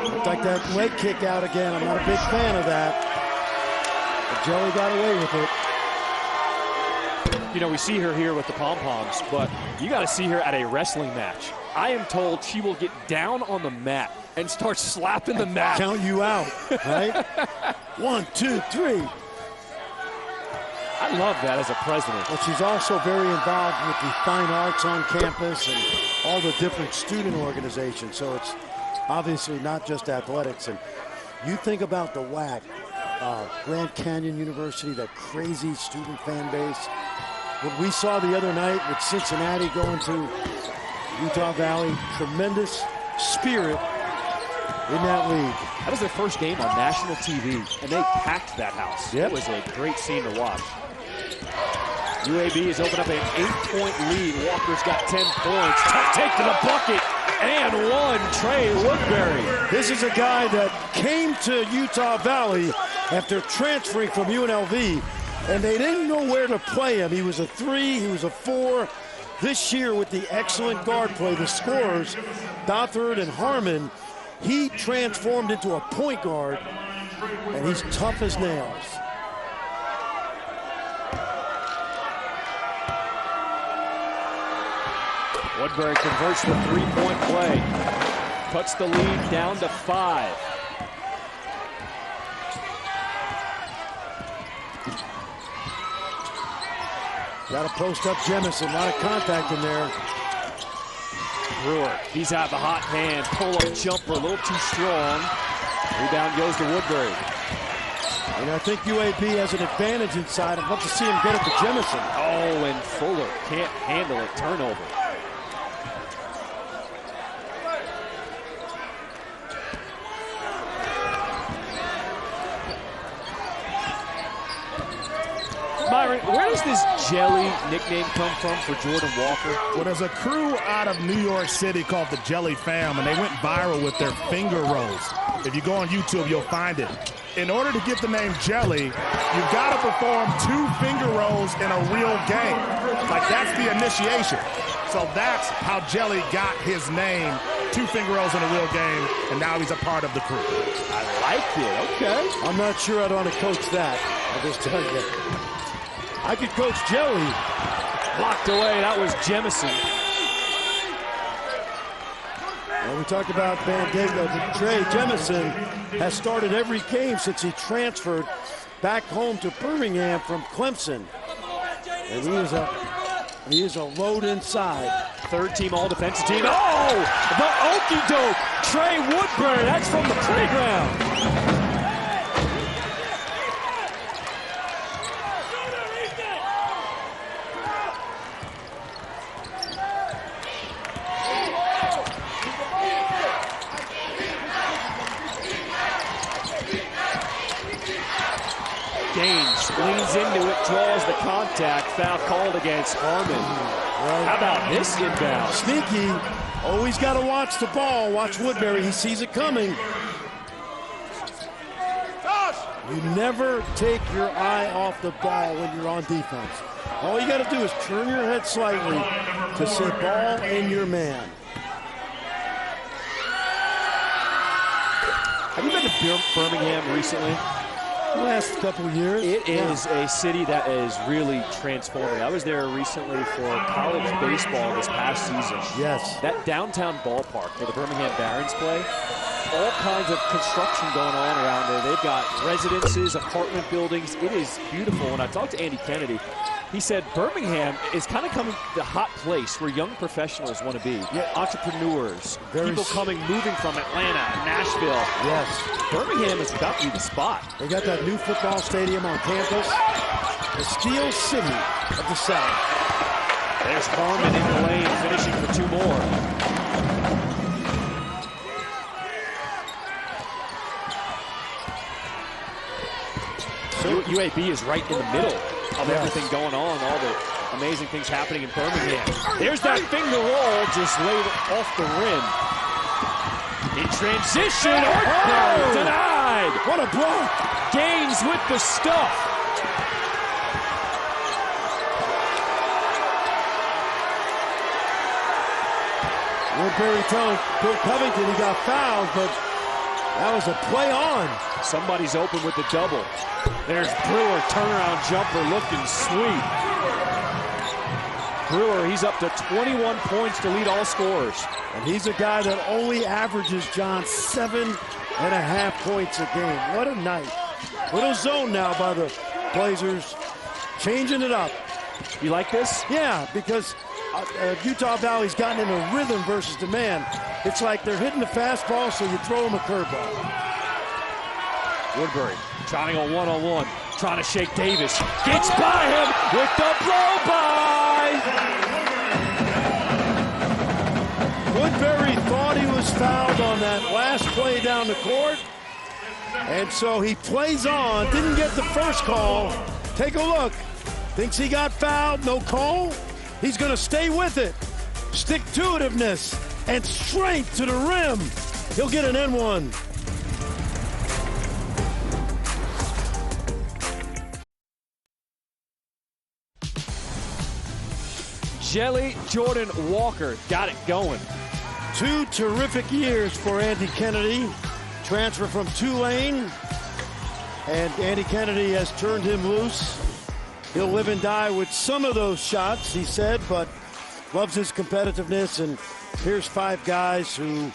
Looked like that leg kick out again. I'm not a big fan of that. But Joey got away with it. You know, we see her here with the pom-poms, but you got to see her at a wrestling match. I am told she will get down on the mat and start slapping the mat. Count you out, right? 1, 2, 3. I love that as a president. But she's also very involved with the fine arts on campus and all the different student organizations. So it's obviously not just athletics. And you think about the WAC, Grand Canyon University, that crazy student fan base. What we saw the other night with Cincinnati going to Utah Valley, tremendous spirit in that league. That was their first game on national TV, and they packed that house. Yep. It was a great scene to watch. UAB has opened up an 8-point lead. Walker's got 10 points. Tough take to the bucket. And one, Trey Woodbury. This is a guy that came to Utah Valley after transferring from UNLV, and they didn't know where to play him. He was a 3, he was a 4. This year with the excellent guard play, the scorers, Dothard and Harmon, he transformed into a point guard, and he's tough as nails. Woodbury converts the three-point play. Cuts the lead down to 5. Got to post up Jemison. A lot of contact in there. Brewer, he's out the hot hand. Pull-up jumper, a little too strong. Rebound goes to Woodbury. And I think UAB has an advantage inside. I'd love to see him get it to Jemison. Oh, and Fuller can't handle it. Turnover. Myron, where does this Jelly nickname come from for Jordan Walker? Well, there's a crew out of New York City called the Jelly Fam, and they went viral with their finger rolls. If you go on YouTube, you'll find it. In order to get the name Jelly, you've got to perform 2 finger rolls in a real game. Like, that's the initiation. So that's how Jelly got his name, 2 finger rolls in a real game, and now he's a part of the crew. I like it, okay. I'm not sure I'd want to coach that. I'll just tell you. I could coach Jelly. Blocked away, that was Jemison. And we talked about Bandego. Trey Jemison has started every game since he transferred back home to Birmingham from Clemson. And he is a load inside. Third-team all-defensive team. Oh, the okey-doke. Trey Woodbury, that's from the playground. Gaines leans into it, draws the contact. Foul called against Harmon. Right. How about this inbound? Sneaky. Always got to watch the ball. Watch Woodbury. He sees it coming. You never take your eye off the ball when you're on defense. All you got to do is turn your head slightly to see ball in your man. Have you been to Birmingham recently? The last couple of years. It is a city that is really transforming. I was there recently for college baseball this past season. Yes. That downtown ballpark where the Birmingham Barons play, all kinds of construction going on around there. They've got residences, apartment buildings. It is beautiful. When I talked to Andy Kennedy, he said Birmingham is kind of coming the hot place where young professionals want to be. Yeah. Entrepreneurs, people moving from Atlanta, Nashville. Yes. Birmingham is about to be the spot. They got that new football stadium on campus. The Steel City of the South. There's Harmon in the lane, finishing for 2 more. UAB is right in the middle of everything going on, all the amazing things happening in Birmingham. There's that finger roll, just laid off the rim. In transition, denied. What a block. Gaines with the stuff. Woodbury telling Bill Covington he got fouled, but that was a play on. Somebody's open with the double. There's Brewer, turnaround jumper looking sweet. Brewer, he's up to 21 points to lead all scorers. And he's a guy that only averages, John, 7.5 points a game. What a night. Little zone now by the Blazers, changing it up. You like this? Yeah, because Utah Valley's gotten in a rhythm versus the man. It's like they're hitting the fastball, so you throw them a curveball. Woodbury trying to go one-on-one, trying to shake Davis. Gets by him with the blow-by! Woodbury thought he was fouled on that last play down the court, and so he plays on, didn't get the first call. Take a look. Thinks he got fouled, no call. He's going to stay with it. Stick-to-itiveness and strength to the rim. He'll get an N1. Jelly Jordan Walker got it going. 2 terrific years for Andy Kennedy. Transfer from Tulane. And Andy Kennedy has turned him loose. He'll live and die with some of those shots, he said, but loves his competitiveness. And here's 5 guys who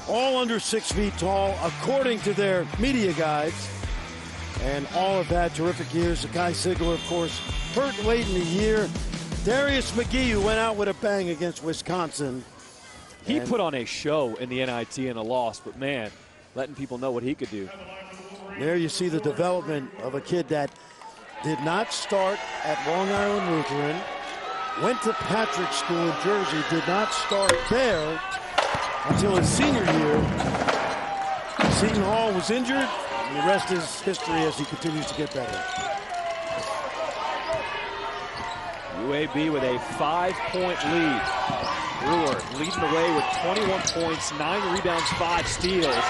all under 6 feet tall, according to their media guides. And all of that, terrific years. Kai Sigler, of course, hurt late in the year. Darius McGee, who went out with a bang against Wisconsin. He put on a show in the NIT in a loss, but man, letting people know what he could do. There you see the development of a kid that did not start at Long Island Lutheran, went to Patrick School in Jersey, did not start there until his senior year. Seton Hall was injured, and the rest is history as he continues to get better. UAB with a 5-point lead. Brewer leading the way with 21 points, 9 rebounds, 5 steals.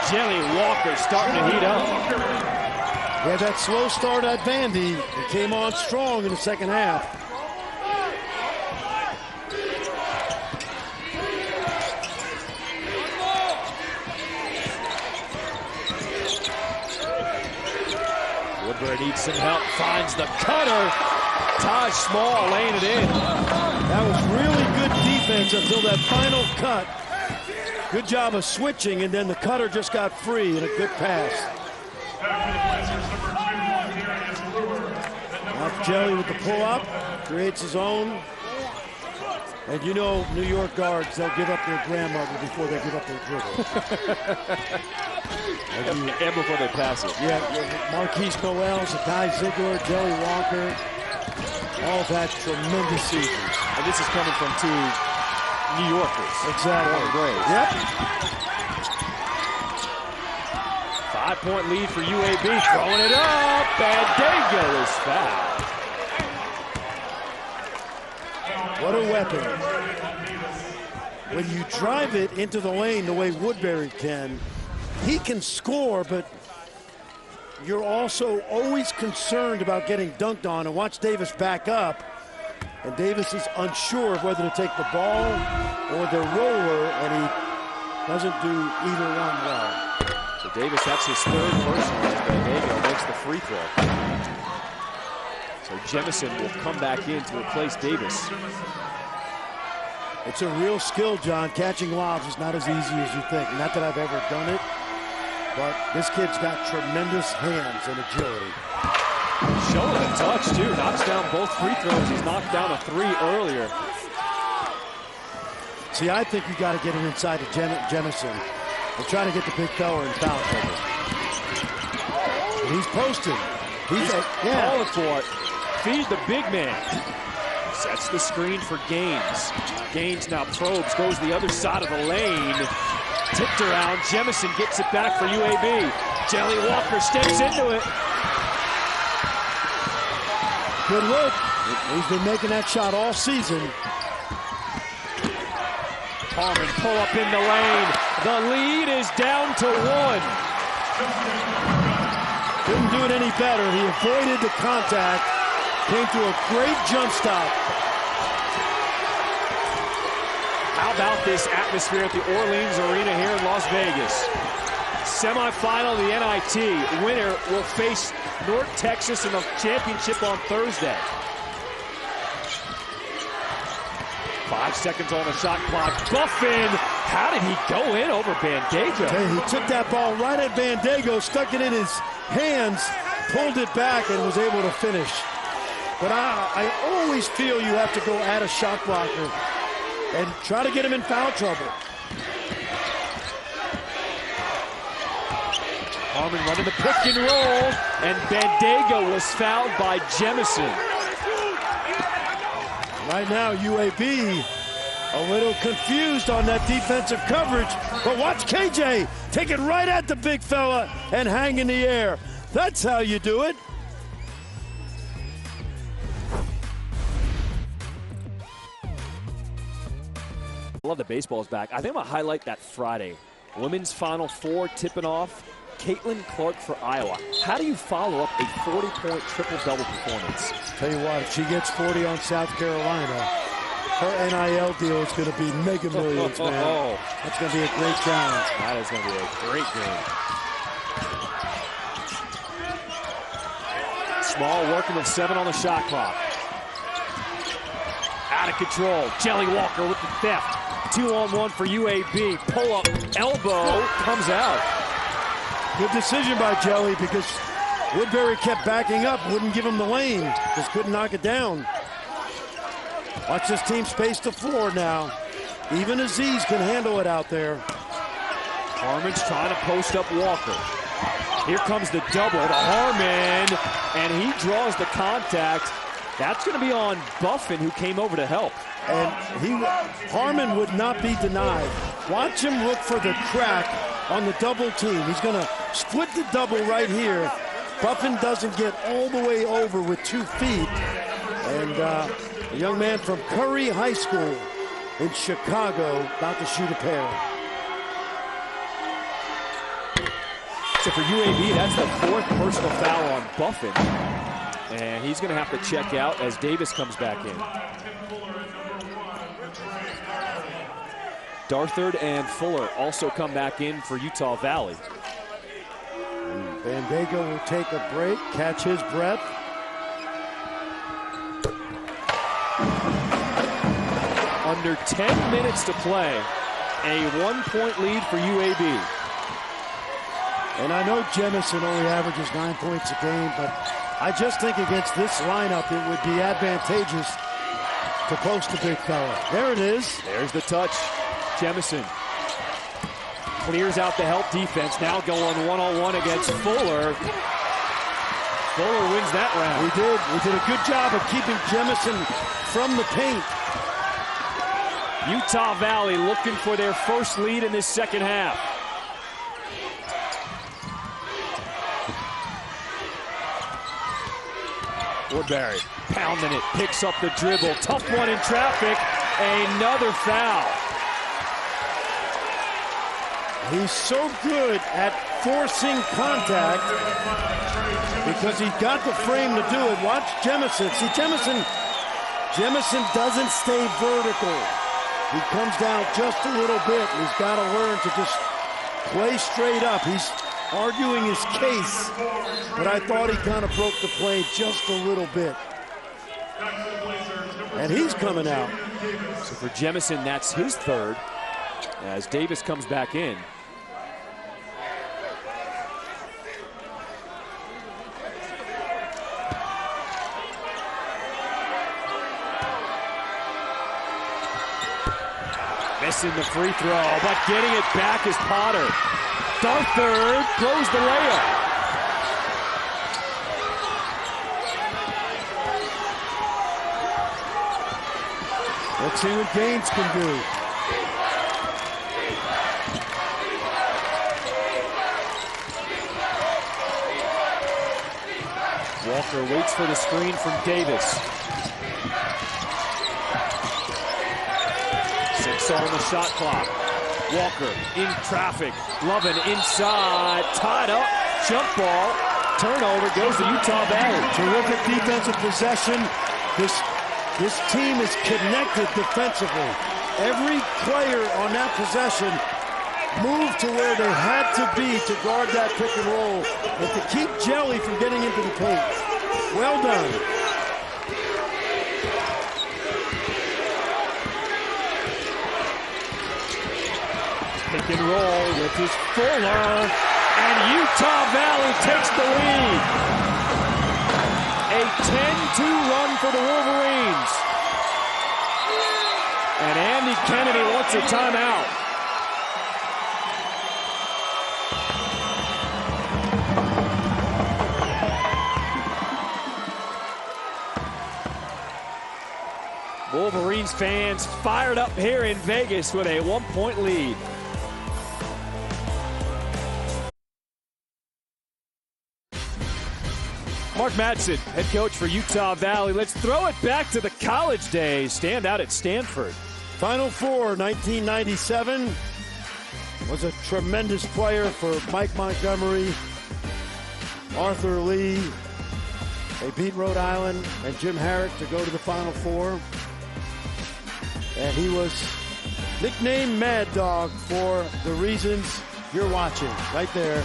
Jelly Walker starting to heat up. Yeah, that slow start at Vandy, it came on strong in the second half. Woodbury needs some help, finds the cutter. Taj Small laying it in. That was really good defense until that final cut. Good job of switching, and then the cutter just got free and a good pass. Now Jelly with the pull-up, creates his own. And you know New York guards, they'll give up their grandmother before they give up their dribble. And before they pass it. Yeah, Marquise Noel, Kai Sigler, Jelly Walker. All that tremendous season. And this is coming from 2 New Yorkers. Exactly. Yep. 5-point lead for UAB. Throwing it up. And Dago is fouled. What a weapon. When you drive it into the lane the way Woodbury can, he can score, but you're also always concerned about getting dunked on. And watch Davis back up. And Davis is unsure of whether to take the ball or the roller, and he doesn't do either one well. So Davis, that's his 3rd personal. Dago makes the free throw. So Jemison will come back in to replace Davis. It's a real skill, John. Catching lobs is not as easy as you think. Not that I've ever done it, but this kid's got tremendous hands and agility. Showing a touch, too. Knocks down both free throws. He's knocked down a 3 earlier. See, I think you got to get him inside of Jemison and try to get the big fella in foul trouble. And he's posting. He's calling for it. Feed the big man. Sets the screen for Gaines. Gaines now probes, goes the other side of the lane. Tipped around. Jemison gets it back for UAB. Jelly Walker steps into it. Good look. He's been making that shot all season. Harmon pull up in the lane. The lead is down to 1. Couldn't do it any better. He avoided the contact. Came to a great jump stop. How about this atmosphere at the Orleans Arena here in Las Vegas? Semifinal of the NIT. Winner will face North Texas in the championship on Thursday. 5 seconds on the shot clock. Buffin, how did he go in over Bandego? Hey, he took that ball right at Bandego, stuck it in his hands, pulled it back, and was able to finish. But I always feel you have to go at a shot blocker and try to get him in foul trouble. Harmon running the pick and roll, and Bandego was fouled by Jemison. Right now, UAB a little confused on that defensive coverage, but watch KJ take it right at the big fella and hang in the air. That's how you do it. I love the baseball's back. I think I'm going to highlight that Friday. Women's Final Four tipping off. Caitlin Clark for Iowa. How do you follow up a 40-point triple-double performance? Tell you what, if she gets 40 on South Carolina, her NIL deal is going to be mega millions, man. That's going to be a great challenge. That is going to be a great game. Small working with 7 on the shot clock. Out of control. Jelly Walker with the theft. 2-on-1 for UAB. Pull up, elbow, comes out. Good decision by Jelly because Woodbury kept backing up, wouldn't give him the lane, just couldn't knock it down. Watch this team space the floor now. Even Aziz can handle it out there. Harmon's trying to post up Walker. Here comes the double to Harmon, and he draws the contact. That's going to be on Buffin, who came over to help. And Harmon would not be denied. Watch him look for the crack on the double team. He's going to split the double right here. Buffin doesn't get all the way over with 2 feet. And a young man from Curry High School in Chicago about to shoot a pair. So for UAB, that's the 4th personal foul on Buffin. And he's going to have to check out as Davis comes back in. Darthard and Fuller also come back in for Utah Valley. Bandego will take a break, catch his breath. Under 10 minutes to play, a 1-point lead for UAB. And I know Jemison only averages 9 points a game, but I just think against this lineup, it would be advantageous to post the big fella. There it is. There's the touch. Jemison clears out the help defense. Now going one-on-one against Fuller. Fuller wins that round. We did a good job of keeping Jemison from the paint. Utah Valley looking for their first lead in this second half. Woodbury pounding it, picks up the dribble. Tough one in traffic. Another foul. He's so good at forcing contact because he's got the frame to do it. Watch Jemison. See, Jemison doesn't stay vertical. He comes down just a little bit. He's got to learn to just play straight up. He's arguing his case, but I thought he kind of broke the play just a little bit. And he's coming out. So for Jemison, that's his 3rd as Davis comes back in. Missing the free throw, but getting it back is Potter. Darthard throws the layup. Let's see what Gaines can do. Walker waits for the screen from Davis. 6 on the shot clock. Walker in traffic. Lovin inside. Tied up. Jump ball. Turnover goes to Utah Valley. Terrific defensive possession. This team is connected defensively. Every player on that possession moved to where they had to be to guard that pick and roll and to keep Jelly from getting into the paint. Well done. Pick and roll with his Fuller, and Utah Valley takes the lead. A 10-2 run for the Wolverines. And Andy Kennedy wants a timeout. Wolverines fans fired up here in Vegas with a 1-point lead. Mark Madsen, head coach for Utah Valley. Let's throw it back to the college days. Stand out at Stanford. Final Four, 1997. Was a tremendous player for Mike Montgomery, Arthur Lee. They beat Rhode Island and Jim Harrick to go to the Final Four. And he was nicknamed Mad Dog for the reasons you're watching right there.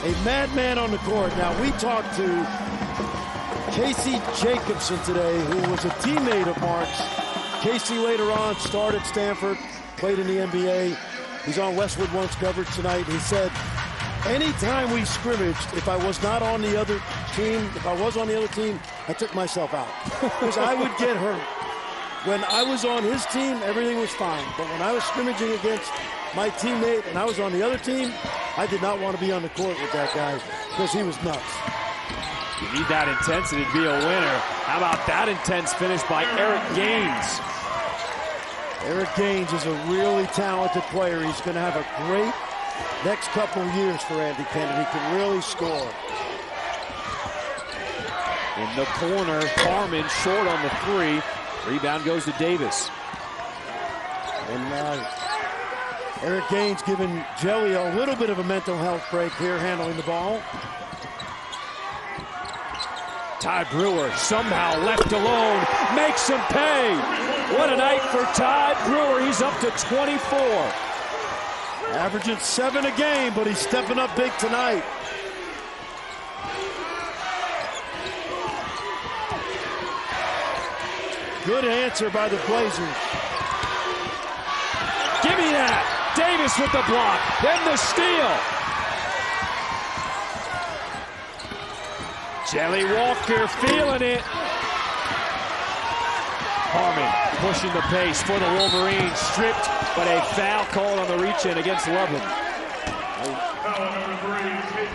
A madman on the court. Now, we talked to Casey Jacobson today, who was a teammate of Mark's. Casey later on started at Stanford, played in the NBA. He's on Westwood One's coverage tonight. He said, anytime we scrimmaged, if I was not on the other team, I took myself out because I would get hurt. When I was on his team, everything was fine. But when I was scrimmaging against my teammate and I was on the other team, I did not want to be on the court with that guy because he was nuts. You need that intensity to be a winner. How about that intense finish by Eric Gaines? Eric Gaines is a really talented player. He's going to have a great next couple of years for Andy Kennedy. He can really score. In the corner, Carmen short on the 3. Rebound goes to Davis. And Eric Gaines giving Jelly a little bit of a mental health break here, handling the ball. Ty Brewer somehow left alone, makes him pay. What a night for Ty Brewer. He's up to 24. Averaging 7 a game, but he's stepping up big tonight. Good answer by the Blazers. Give me that. Davis with the block, then the steal. Jelly Walker feeling it. Harmon pushing the pace for the Wolverines. Stripped, but a foul called on the reach-in against Lovin.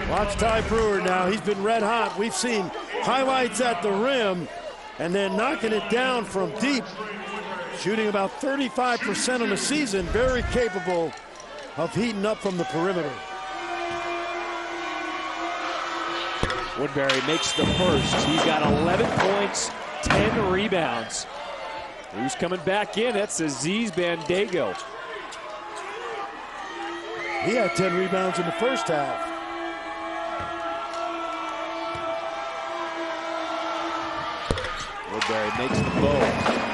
Watch Ty Brewer now. He's been red hot. We've seen highlights at the rim and then knocking it down from deep. Shooting about 35% on the season. Very capable of heating up from the perimeter. Woodbury makes the first. He's got 11 points, 10 rebounds. Who's coming back in? That's Aziz Bandego. He had 10 rebounds in the first half. Woodbury makes the bow.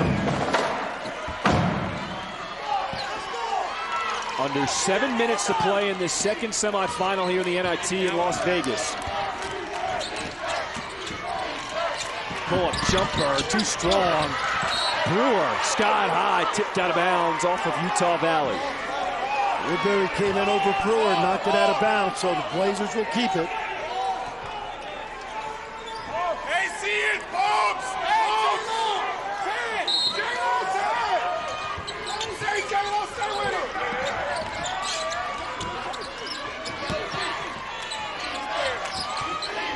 Under 7 minutes to play in the second semifinal here in the NIT in Las Vegas. Pull-up jumper, too strong. Brewer, sky high, tipped out of bounds off of Utah Valley. Woodbury came in over Brewer, knocked it out of bounds, so the Blazers will keep it. Hey, see it, folks!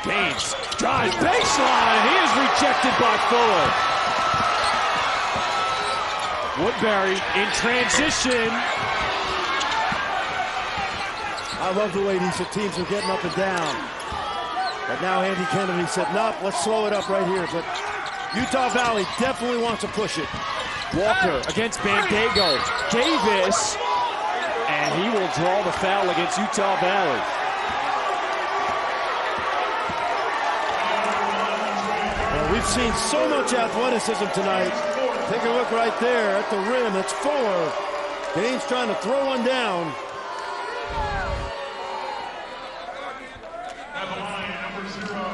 Gaines drives baseline. He is rejected by Fuller. Woodbury in transition. I love the way these teams are getting up and down. But now Andy Kennedy said, "No, let's slow it up right here." But Utah Valley definitely wants to push it. Walker against Bandego. Davis, and he will draw the foul against Utah Valley. Well, we've seen so much athleticism tonight. Take a look right there at the rim. It's Fuller. Gaines trying to throw one down.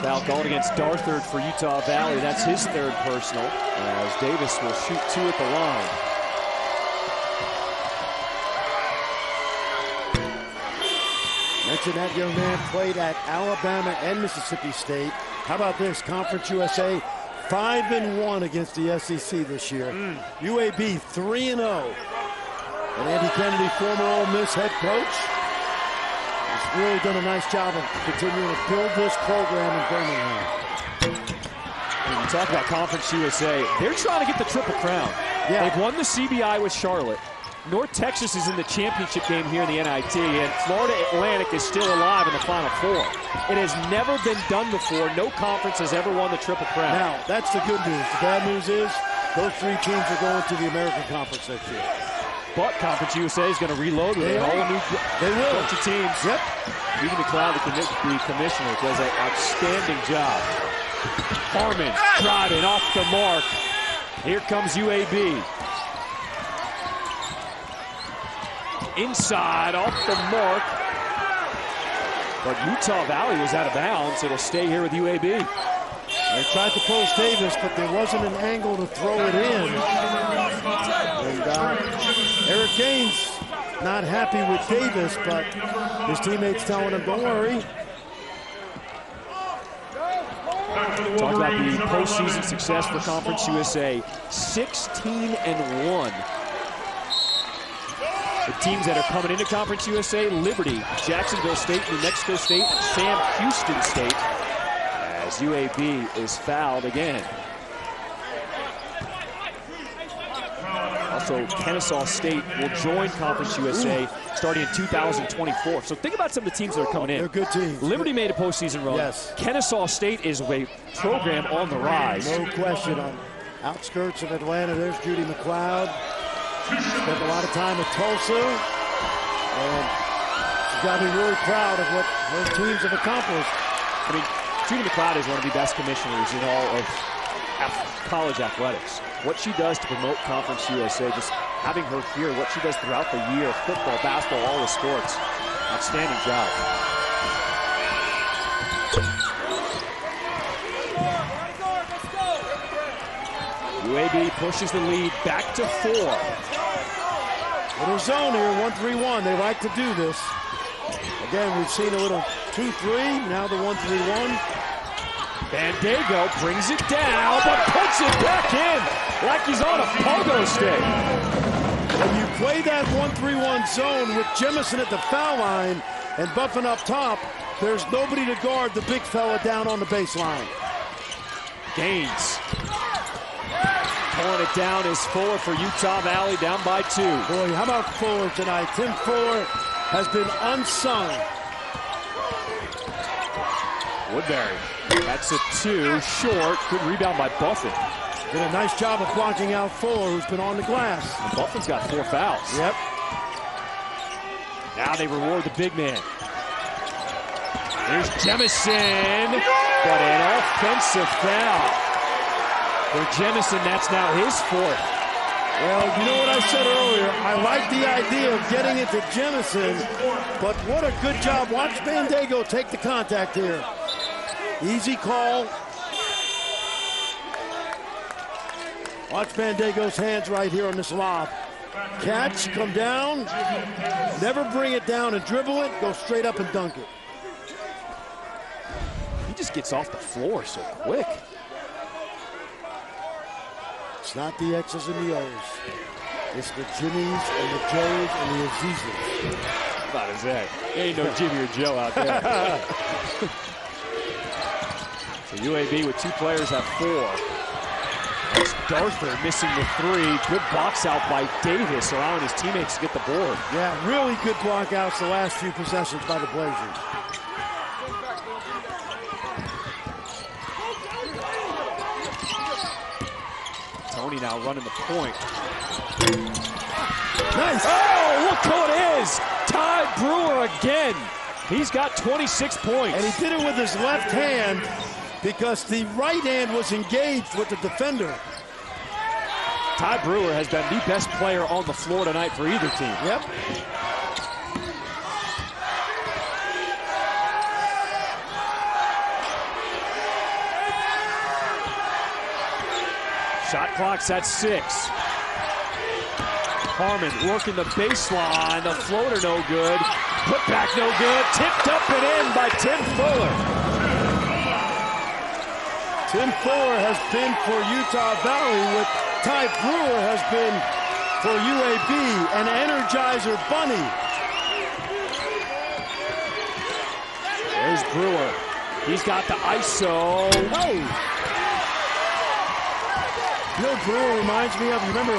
Foul called against Darthard for Utah Valley. That's his third personal, as Davis will shoot 2 at the line. Mentioned that young man played at Alabama and Mississippi State. How about this? Conference USA 5-1 against the SEC this year. UAB 3-0. And Andy Kennedy, former Ole Miss head coach, has really done a nice job of continuing to build this program in Birmingham. When you talk about Conference USA, they're trying to get the Triple Crown. Yeah. They've won the CBI with Charlotte. North Texas is in the championship game here in the NIT, and Florida Atlantic is still alive in the Final Four. It has never been done before. No conference has ever won the Triple Crown. Now, that's the good news. The bad news is those 3 teams are going to the American Conference next year. But Conference USA is going to reload with a whole new bunch of teams. Yep. Even McLeod, the commissioner, does an outstanding job. Harmon driving off the mark. Here comes UAB. Inside, off the mark. But Utah Valley was out of bounds. It'll stay here with UAB. They tried to post Davis, but there wasn't an angle to throw it in. And Eric Gaines not happy with Davis, but his teammates telling him, "Don't worry." Talk about the postseason success for Conference USA. 16-1. The teams that are coming into Conference USA: Liberty, Jacksonville State, New Mexico State, and Sam Houston State. As UAB is fouled again. Also, Kennesaw State will join Conference USA starting in 2024. So think about some of the teams that are coming in. They're good teams. Liberty made a postseason run. Yes. Kennesaw State is a program on the rise. No question. On outskirts of Atlanta, there's Judy McLeod. Spent a lot of time at Tulsa. And she's got to be really proud of what her teams have accomplished. I mean, Judy McLeod is one of the best commissioners in all of college athletics. What she does to promote Conference USA, just having her here, what she does throughout the year, football, basketball, all the sports, outstanding job. UAB pushes the lead back to 4. Little zone here, 1-3-1. They like to do this. Again, we've seen a little 2-3, now the 1-3-1. Bandego brings it down, but puts it back in like he's on a pogo stick. When you play that 1-3-1 zone with Jemison at the foul line and Buffin up top, there's nobody to guard the big fella down on the baseline. Gaines. Pulling it down is Fuller for Utah Valley, down by 2. Boy, how about Fuller tonight? Tim Fuller has been unsung. Woodbury. That's a 2, short. Good rebound by Buffin. Did a nice job of blocking out Fuller, who's been on the glass. And Buffin's got 4 fouls. Yep. Now they reward the big man. Here's Jemison, but an offensive foul. For Jemison, that's now his 4th. Well, you know what I said earlier? I like the idea of getting it to Jemison, but what a good job. Watch Bandego take the contact here. Easy call. Watch Bandego's hands right here on this lob. Catch, come down, never bring it down and dribble it, go straight up and dunk it. He just gets off the floor so quick. It's not the X's and the O's. It's the Jimmies and the Joes and the Azizas. About to say, ain't no Jimmy or Joe out there. So UAB with 2 players at 4. That's Darthard missing the 3. Good box out by Davis, allowing his teammates to get the board. Yeah, really good block outs the last few possessions by the Blazers. Tony now running the point. Nice. Oh, look who it is! Ty Brewer again. He's got 26 points. And he did it with his left hand because the right hand was engaged with the defender. Ty Brewer has been the best player on the floor tonight for either team. Yep. Shot clock's at 6. Harmon working the baseline. The floater no good. Put back no good. Tipped up and in by Tim Fuller. Tim Fuller has been for Utah Valley what Ty Brewer has been for UAB, an Energizer bunny. There's Brewer. He's got the ISO. Oh! You know, Brewer reminds me of, remember,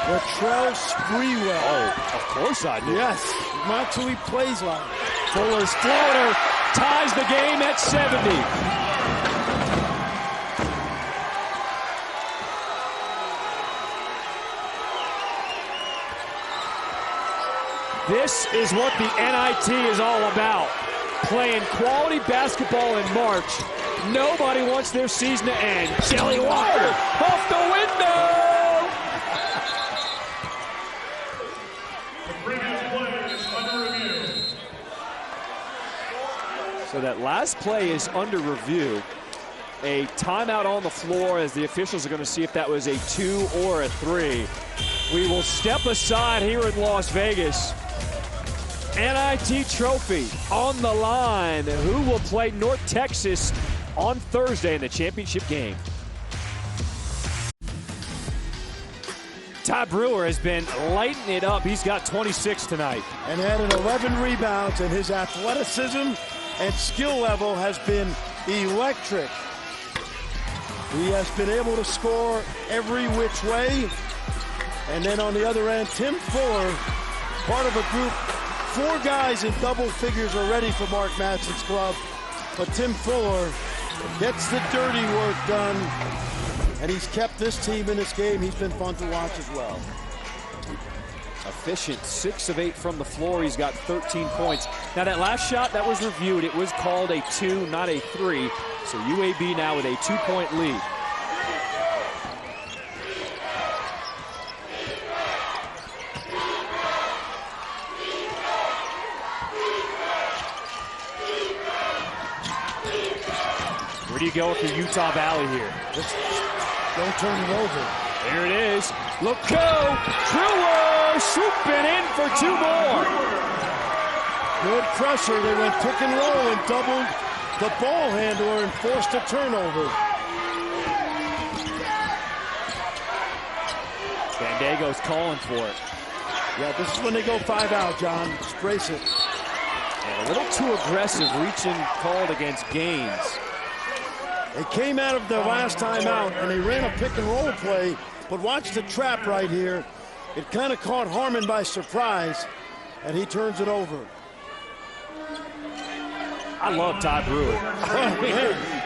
Latrell Sprewell. Oh, of course I do. Yes, that's who he plays like. Fuller's floater ties the game at 70. This is what the NIT is all about. Playing quality basketball in March. Nobody wants their season to end. Jelly Walker off the window! The previous play is under review. So that last play is under review. A timeout on the floor as the officials are going to see if that was a 2 or a 3. We will step aside here in Las Vegas. NIT trophy on the line. Who will play North Texas on Thursday in the championship game? Ty Brewer has been lighting it up. He's got 26 tonight. And added 11 rebounds, and his athleticism and skill level has been electric. He has been able to score every which way. And then on the other end, Tim Fuller, part of a group, 4 guys in double figures already for Mark Matson's club. But Tim Fuller gets the dirty work done, and he's kept this team in this game. He's been fun to watch as well. Efficient, 6 of 8 from the floor. He's got 13 points. Now that last shot that was reviewed, it was called a 2, not a 3. So UAB now with a 2-point lead. Where do you go for Utah Valley here? Don't turn it over. There it is. Look go. Brewer swooping in for 2 more. Good pressure. They went pick and roll and doubled the ball handler and forced a turnover. Bandego's calling for it. Yeah, this is when they go 5 out, John. Just brace it. And a little too aggressive reaching called against Gaines. They came out of their last time out, and they ran a pick and roll play, but watch the trap right here. It kind of caught Harmon by surprise, and he turns it over. I love Ty Brewer.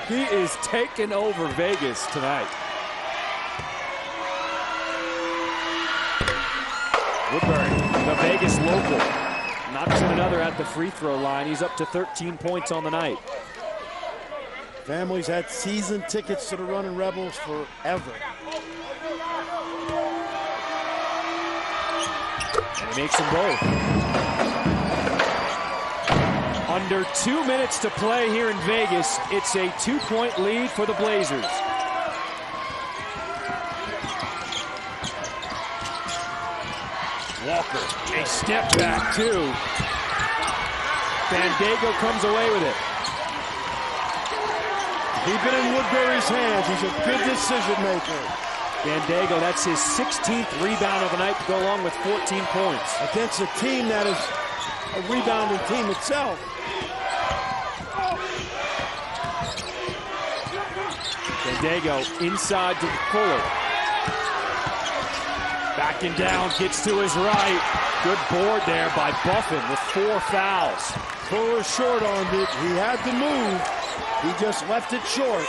He is taking over Vegas tonight. Woodbury, the Vegas local, knocks in another at the free throw line. He's up to 13 points on the night. Family's had season tickets to the Running Rebels forever. And he makes them both. Under 2 minutes to play here in Vegas. It's a 2-point lead for the Blazers. Walker, a step back too. Bandego comes away with it. Keep it in Woodbury's hands. He's a good decision maker. Bandego, that's his 16th rebound of the night to go along with 14 points. Against a team that is a rebounding team itself. Bandego inside to Fuller. Backing down, gets to his right. Good board there by Buffin with 4 fouls. Fuller short-armed it. He had the move. He just left it short.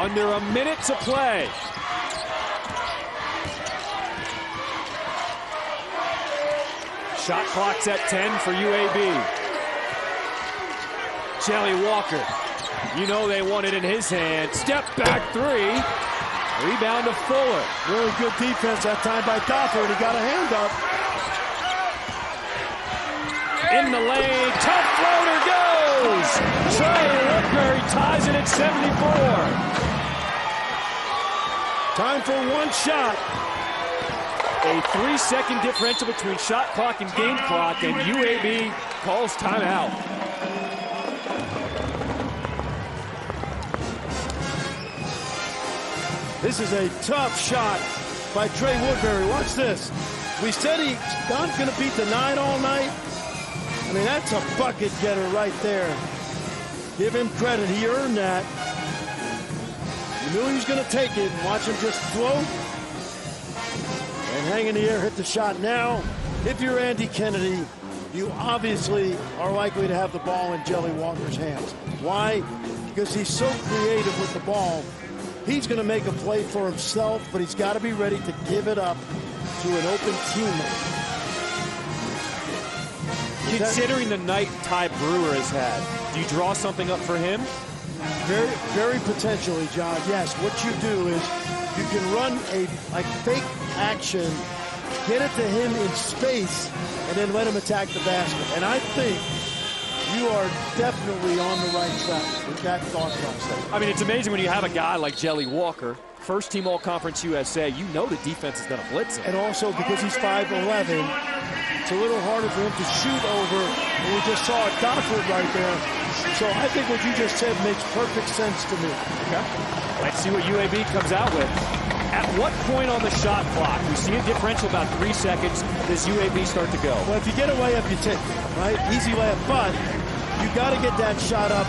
Under a minute to play. Shot clock's at 10 for UAB. Jelly Walker, you know they want it in his hand. Step back three. Rebound to Fuller. Really good defense that time by Doffer, and he got a hand up. In the lane, tough floater goes! Trey Woodbury ties it at 74. Time for one shot. A 3-second differential between shot clock and game clock, and UAB calls timeout. This is a tough shot by Trey Woodbury. Watch this. We said Don's going to beat the 9 all night. I mean, that's a bucket getter right there. Give him credit. He earned that. You knew he was going to take it. Watch him just float and hang in the air, hit the shot. Now, if you're Andy Kennedy, you obviously are likely to have the ball in Jelly Walker's hands. Why? Because he's so creative with the ball. He's going to make a play for himself, but he's got to be ready to give it up to an open teammate. Considering the night Ty Brewer has had, do you draw something up for him? Very, very potentially, John. Yes, what you do is you can run a fake action, get it to him in space, and then let him attack the basket. And I think you are definitely on the right track with that thought process. I mean, it's amazing when you have a guy like Jelly Walker, first team All-Conference USA, you know the defense is going to blitz him. And also because he's 5'11", it's a little harder for him to shoot over, and we just saw a Dofford right there. So I think what you just said makes perfect sense to me. Okay. Let's see what UAB comes out with. At what point on the shot clock, we see a differential about 3 seconds, does UAB start to go? Well, if you get a layup, you take it, right? Easy layup, but you got to get that shot up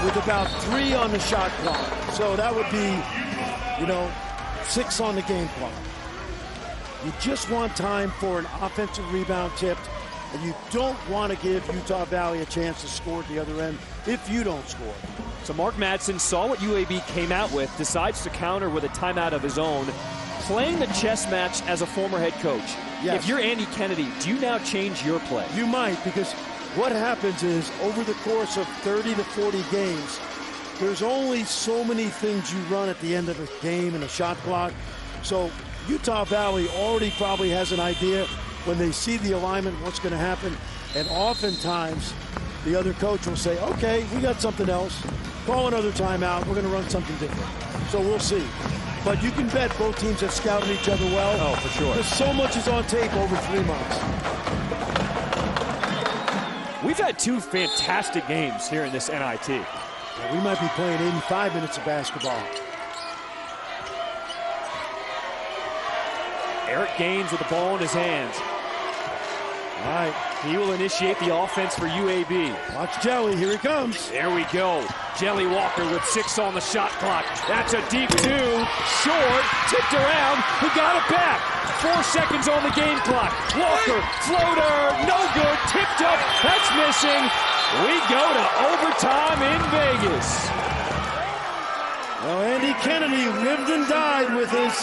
with about 3 on the shot clock. So that would be, 6 on the game clock. You just want time for an offensive rebound tipped, and you don't want to give Utah Valley a chance to score at the other end if you don't score. So Mark Madsen saw what UAB came out with, decides to counter with a timeout of his own, playing the chess match as a former head coach. Yes. If you're Andy Kennedy, do you now change your play? You might, because what happens is over the course of 30 to 40 games, there's only so many things you run at the end of a game and a shot clock. So Utah Valley already probably has an idea when they see the alignment, what's going to happen. And oftentimes, the other coach will say, okay, we got something else. Call another timeout. We're going to run something different. So we'll see. But you can bet both teams have scouted each other well. Oh, for sure. Because so much is on tape over 3 months. We've had 2 fantastic games here in this NIT. Yeah, we might be playing 85 minutes of basketball. Eric Gaines with the ball in his hands. All right. He will initiate the offense for UAB. Watch Jelly. Here he comes. There we go. Jelly Walker with 6 on the shot clock. That's a deep 2. Short. Tipped around. He got it back. 4 seconds on the game clock. Walker. Floater. No good. Tipped up. That's missing. We go to overtime in Vegas. Well, Andy Kennedy lived and died with his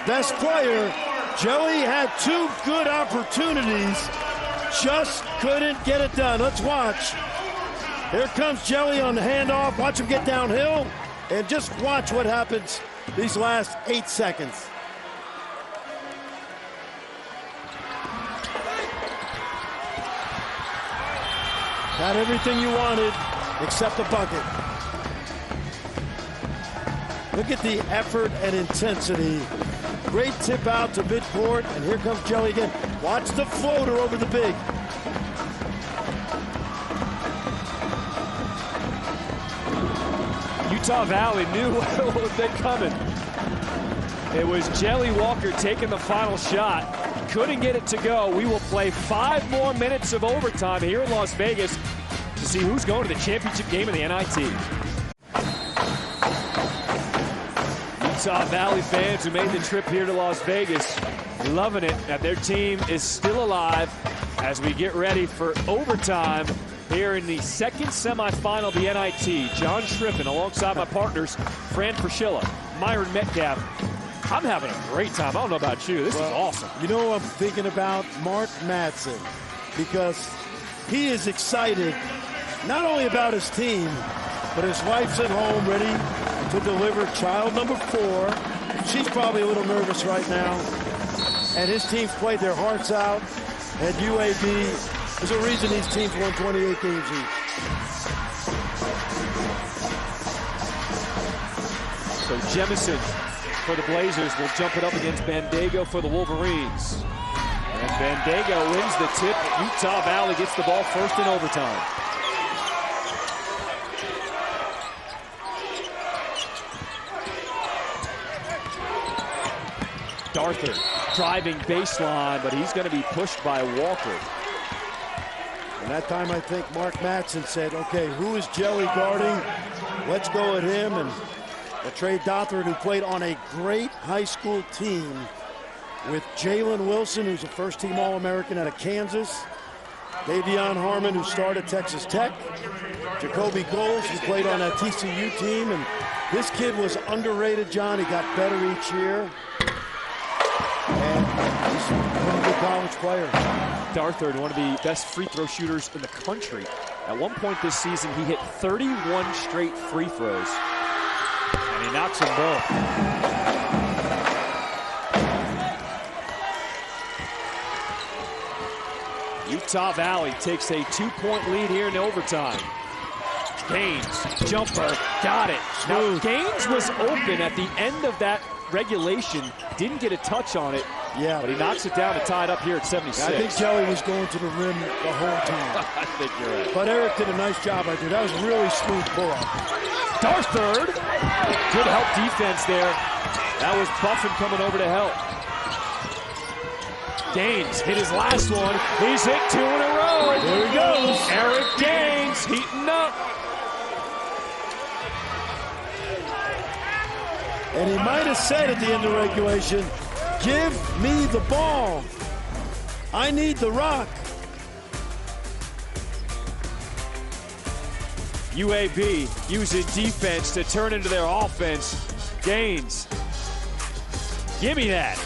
best player. Jelly had 2 good opportunities. Just couldn't get it done. Let's watch. Here comes Jelly on the handoff. Watch him get downhill. And just watch what happens these last 8 seconds. Got everything you wanted except a bucket. Look at the effort and intensity. Great tip out to midcourt, and here comes Jelly again. Watch the floater over the big. Utah Valley knew what was coming. It was Jelly Walker taking the final shot. Couldn't get it to go. We will play 5 more minutes of overtime here in Las Vegas to see who's going to the championship game in the NIT. Utah Valley fans who made the trip here to Las Vegas loving it that their team is still alive as we get ready for overtime Here in the second semifinal of the NIT, John Schriffen alongside my partners, Fran Fraschilla, Myron Metcalf. I'm having a great time. I don't know about you. This is awesome. You know, I'm thinking about Mark Madsen, because he is excited not only about his team, but his wife's at home ready to deliver child number 4. She's probably a little nervous right now. And his team's played their hearts out at UAB. There's a reason these teams won 28 games each. So Jemison for the Blazers will jump it up against Bandego for the Wolverines. And Bandego wins the tip. Utah Valley gets the ball first in overtime. Darthur driving baseline, but he's going to be pushed by Walker. And that time I think Mark Madsen said, okay, who is Jelly guarding? Let's go at him. And Trey Darthur, who played on a great high school team with Jalen Wilson, who's a first-team All-American out of Kansas, Davion Harmon, who started at Texas Tech, Jacoby Goals, who played on that TCU team. And this kid was underrated, John. He got better each year. And he's a good college player. Darthur, one of the best free throw shooters in the country. At one point this season, he hit 31 straight free throws. And he knocks them both. Utah Valley takes a 2-point lead here in overtime. Gaines, jumper, got it. Now, Gaines was open at the end of that regulation, didn't get a touch on it, but he knocks it down to tie it up here at 76. I think Jelly was going to the rim the whole time. I think you're right. But Eric did a nice job right there. That was a really smooth pull-up. Darthur, good help defense there. That was Buffin coming over to help. Gaines hit his last one. He's hit 2 in a row. There he goes. Eric Gaines heating up. And he might have said at the end of regulation, give me the ball. I need the rock. UAB uses defense to turn into their offense. Gaines, give me that.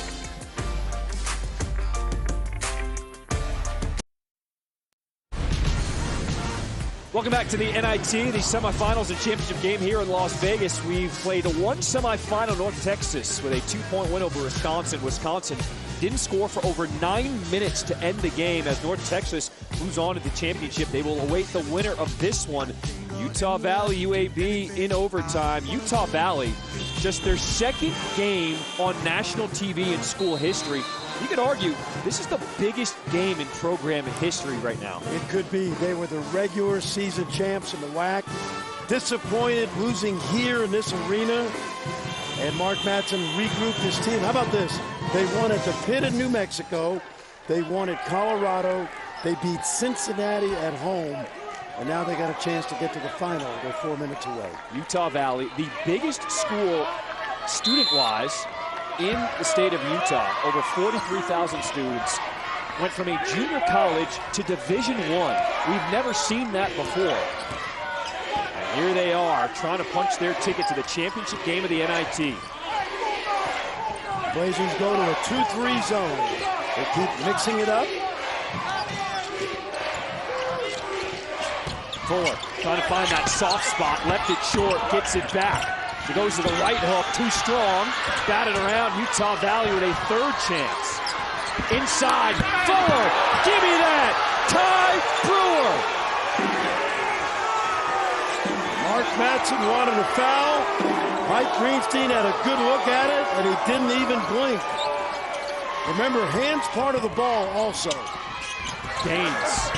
Welcome back to the NIT, the semifinals and championship game here in Las Vegas. We've played one semifinal, North Texas, with a 2-point win over Wisconsin. Wisconsin didn't score for over 9 minutes to end the game. As North Texas moves on to the championship, they will await the winner of this one. Utah Valley, UAB in overtime. Utah Valley, just their second game on national TV in school history. You could argue this is the biggest game in program history right now. It could be. They were the regular season champs in the WAC. Disappointed losing here in this arena. And Mark Madsen regrouped his team. How about this? They won at the Pit in New Mexico. They won at Colorado. They beat Cincinnati at home. And now they got a chance to get to the final. They're 4 minutes away. Utah Valley, the biggest school student-wise in the state of Utah, over 43,000 students, went from a junior college to Division I. We've never seen that before. And here they are, trying to punch their ticket to the championship game of the NIT. Blazers go to a 2-3 zone. They keep mixing it up. Fuller trying to find that soft spot, left it short, gets it back. He goes to the right hook, too strong. Batted around, Utah Valley with a third chance. Inside, Fuller, give me that! Ty Brewer! Mark Madsen wanted a foul. Mike Greenstein had a good look at it, and he didn't even blink. Remember, hands part of the ball also. Gaines,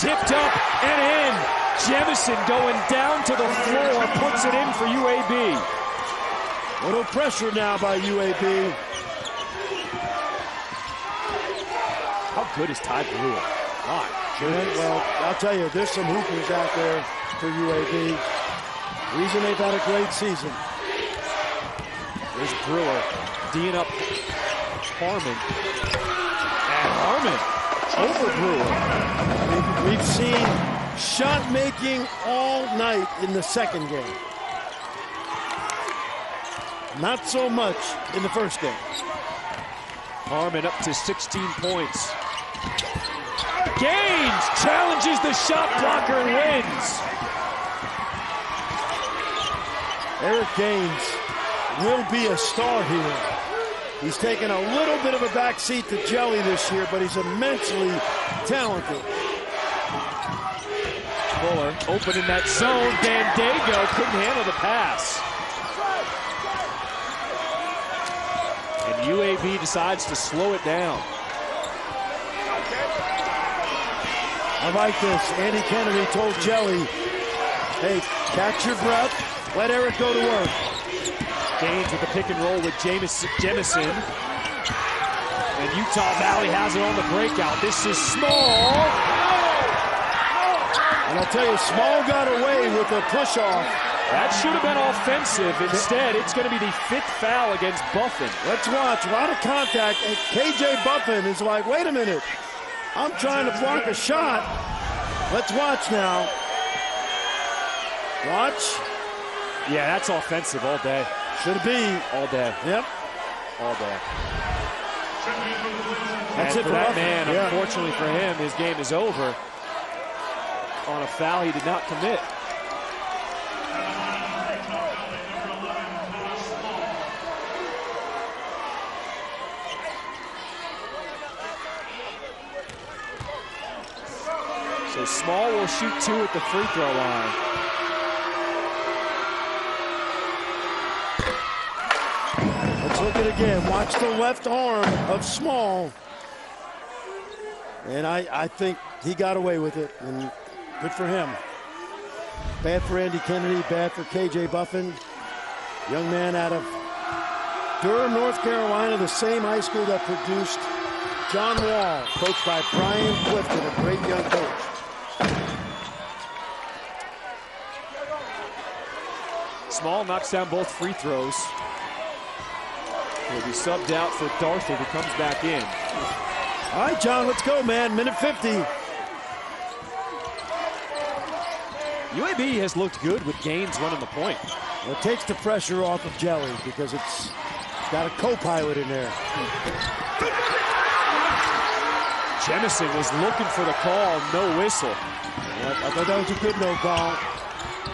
tipped up and in. Jemison going down to the floor, puts it in for UAB. Little pressure now by UAB. How good is Ty Brewer? My goodness. Well, I'll tell you, there's some hoopers out there for UAB. Reason they've had a great season. There's Brewer, D'ing up Harmon. And Harmon over Brewer. We've seen shot making all night in the second game. Not so much in the first game. Harmon up to 16 points. Gaines challenges the shot blocker and wins. Eric Gaines will be a star here. He's taken a little bit of a back seat to Jelly this year, but he's immensely talented. Fuller open in that zone. Bandego couldn't handle the pass. And UAB decides to slow it down. I like this. Andy Kennedy told Jelly, hey, catch your breath, let Eric go to work. Gaines with the pick and roll with Jemison. And Utah Valley has it on the breakout. This is Small. And I'll tell you, Small got away with a push-off. That should have been offensive. Instead, it's going to be the 5th foul against Buffin. Let's watch. A lot of contact. And KJ Buffin is like, wait a minute. I'm trying to block a shot. Let's watch now. Watch. Yeah, that's offensive all day. Should be. All day. Yep. All day. That's and it for that man, unfortunately for him, his game is over on a foul he did not commit. So Small will shoot 2 at the free throw line. Let's look at it again. Watch the left arm of Small. And I think he got away with it, and good for him. Bad for Andy Kennedy, bad for KJ Buffin. Young man out of Durham, North Carolina, the same high school that produced John Wall, coached by Brian Clifton, a great young coach. Small knocks down both free throws. He'll be subbed out for Darther, who comes back in. All right, John, let's go, man. Minute 50. UAB has looked good with Gaines running the point. Well, it takes the pressure off of Jelly because it's got a co-pilot in there. Jemison was looking for the call, no whistle. I thought that was a good no call.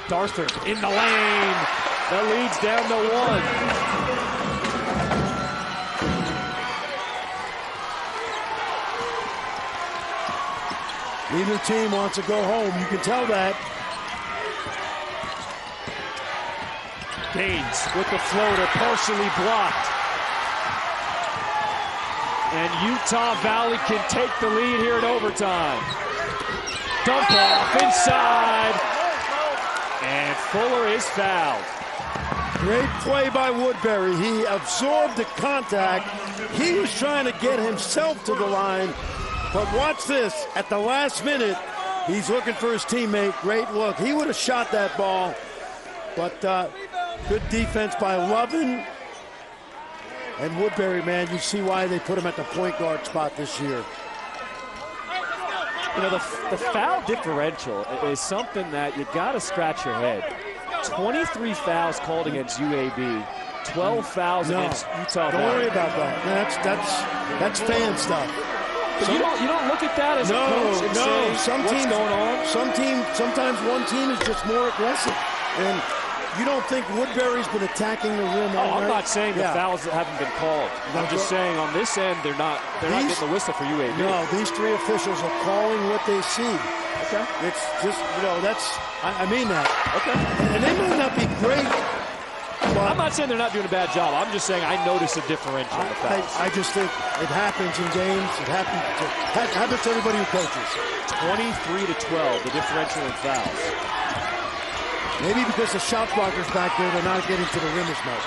Darther in the lane. That leads down to 1. Neither team wants to go home. You can tell that. Gaines with the floater, partially blocked. And Utah Valley can take the lead here in overtime. Dump off inside. And Fuller is fouled. Great play by Woodbury. He absorbed the contact. He was trying to get himself to the line. But watch this. At the last minute, he's looking for his teammate. Great look. He would have shot that ball. But good defense by Lovin. And Woodbury, man, you see why they put him at the point guard spot this year. You know, the foul differential is something that you got to scratch your head. 23 fouls called against UAB, 12 fouls against Utah Valley. Don't worry about that. That's fan stuff. But you don't look at that as a coach and say, what's going on? Sometimes one team is just more aggressive. And you don't think Woodbury's been attacking the rim all I'm night? not saying the fouls haven't been called. I'm just saying on this end, they're not getting the whistle for UAB. No, these 3 officials are calling what they see. Okay. It's just, I mean that. Okay. And they may not be great. I'm not saying they're not doing a bad job. I'm just saying I notice a differential in the fouls. I just think it happens in games. It happens to everybody who coaches. 23-12, the differential in fouls. Maybe because the shot blockers back there, they're not getting to the rim as much.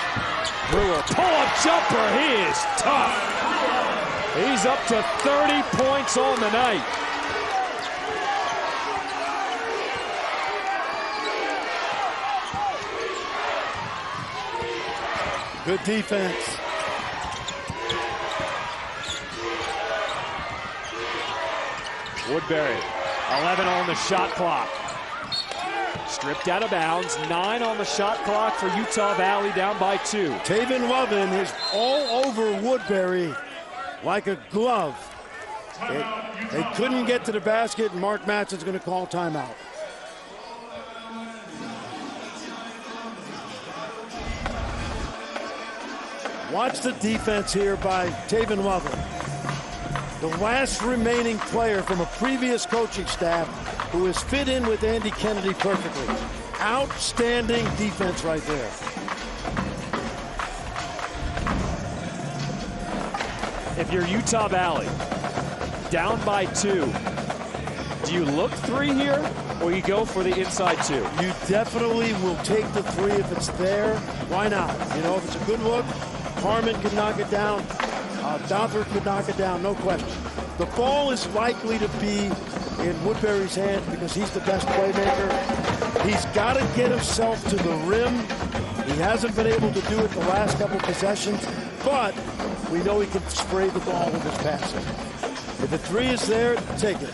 Brewer, pull-up jumper, he is tough. He's up to 30 points on the night. Good defense. Woodbury 11 on the shot clock. Stripped out of bounds. 9 on the shot clock for Utah Valley, down by 2. Taven Lovin is all over Woodbury like a glove. They couldn't get to the basket, and Mark Matson's going to call timeout. Watch the defense here by Taven Lovin, the last remaining player from a previous coaching staff who has fit in with Andy Kennedy perfectly. Outstanding defense right there. If you're Utah Valley, down by 2, do you look 3 here, or you go for the inside 2? You definitely will take the 3 if it's there. Why not? You know, if it's a good look, Harmon could knock it down. Dothert could knock it down, no question. The ball is likely to be in Woodbury's hands because he's the best playmaker. He's got to get himself to the rim. He hasn't been able to do it the last couple possessions, but we know he can spray the ball with his passing. If the 3 is there, take it.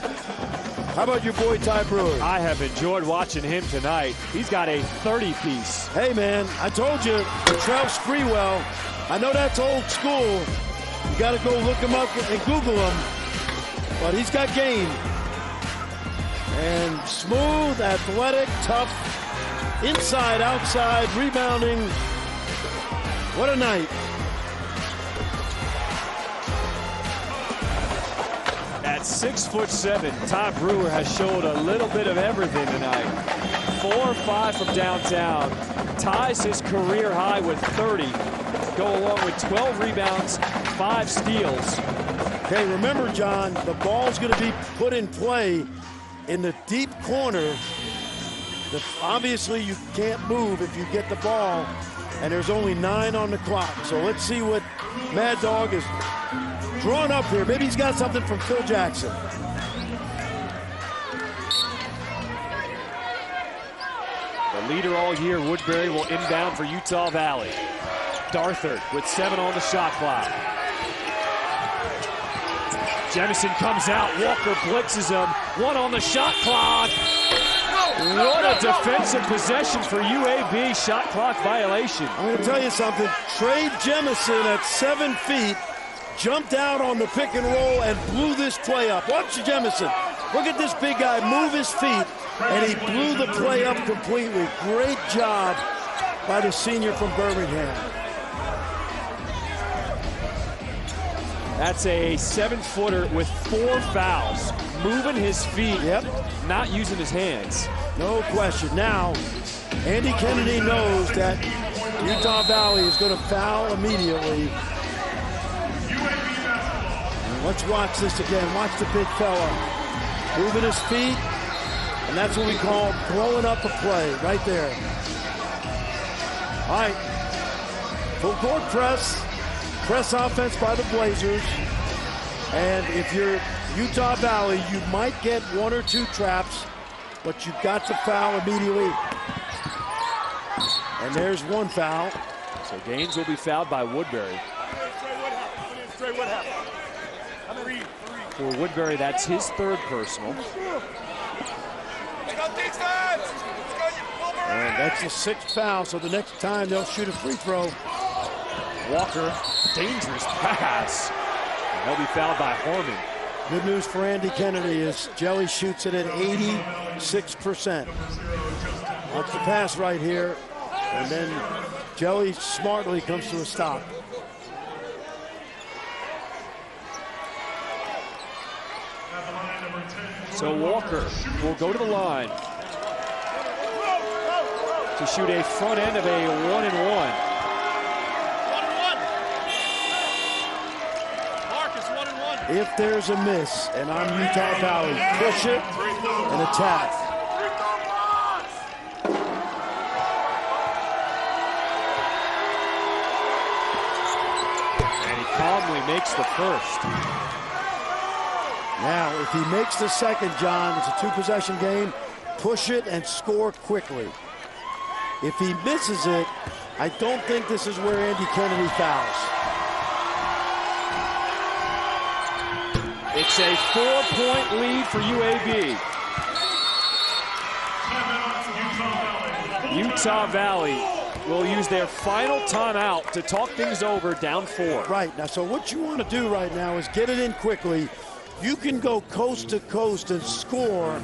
How about your boy Ty Brewer? I have enjoyed watching him tonight. He's got a 30-piece. Hey, man, I told you, Latrell Sprewell, I know that's old school. You got to go look him up and Google him, but he's got game. And smooth, athletic, tough, inside, outside, rebounding. What a night. At 6'7", Ty Brewer has showed a little bit of everything tonight. 4 or 5 from downtown. Ties his career high with 30. Go along with 12 rebounds, 5 steals. Okay, remember, John, the ball's going to be put in play in the deep corner. Obviously, you can't move if you get the ball, and there's only 9 on the clock. So let's see what Mad Dog is drawn up here. Maybe he's got something from Phil Jackson. The leader all year, Woodbury, will inbound for Utah Valley. Dothert with 7 on the shot clock. Jemison comes out. Walker blitzes him. 1 on the shot clock. What a defensive possession for UAB. Shot clock violation. I'm going to tell you something. Trey Jemison at 7 feet jumped out on the pick and roll and blew this play up. Watch Jemison. Look at this big guy move his feet, and he blew the play up completely. Great job by the senior from Birmingham. That's a 7-footer with 4 fouls. Moving his feet, not using his hands. No question. Now, Andy Kennedy knows that Utah Valley is going to foul immediately. And let's watch this again. Watch the big fella moving his feet, and that's what we call blowing up a play right there. All right, full court press. Press offense by the Blazers. And if you're Utah Valley, you might get 1 or 2 traps, but you've got to foul immediately. And there's 1 foul. So Gaines will be fouled by Woodbury. For Woodbury, that's his 3rd personal. And that's the 6th foul, so the next time they'll shoot a free throw. Walker, dangerous pass. And he'll be fouled by Harmon. Good news for Andy Kennedy is Jelly shoots it at 86%. Watch the pass right here. And then Jelly smartly comes to a stop. So Walker will go to the line to shoot a front end of a 1-and-1. If there's a miss, and I'm Utah Valley, push it and attack. And he calmly makes the first. Now, if he makes the second, John, it's a 2-possession game, push it and score quickly. If he misses it, I don't think this is where Andy Kennedy fouls. It's a 4-point lead for UAB. Utah Valley will use their final timeout to talk things over, down 4. Right, now, so what you want to do right now is get it in quickly. You can go coast to coast and score,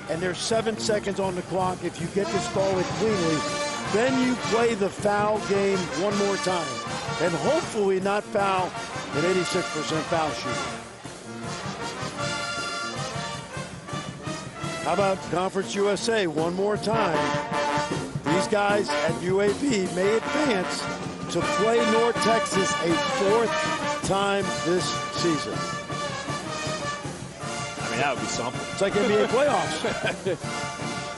and there's 7 seconds on the clock if you get this ball in cleanly. Then you play the foul game one more time, and hopefully not foul at 86% foul shooting. How about Conference USA one more time? These guys at UAB may advance to play North Texas a 4th time this season. I mean, that would be something. It's like NBA playoffs.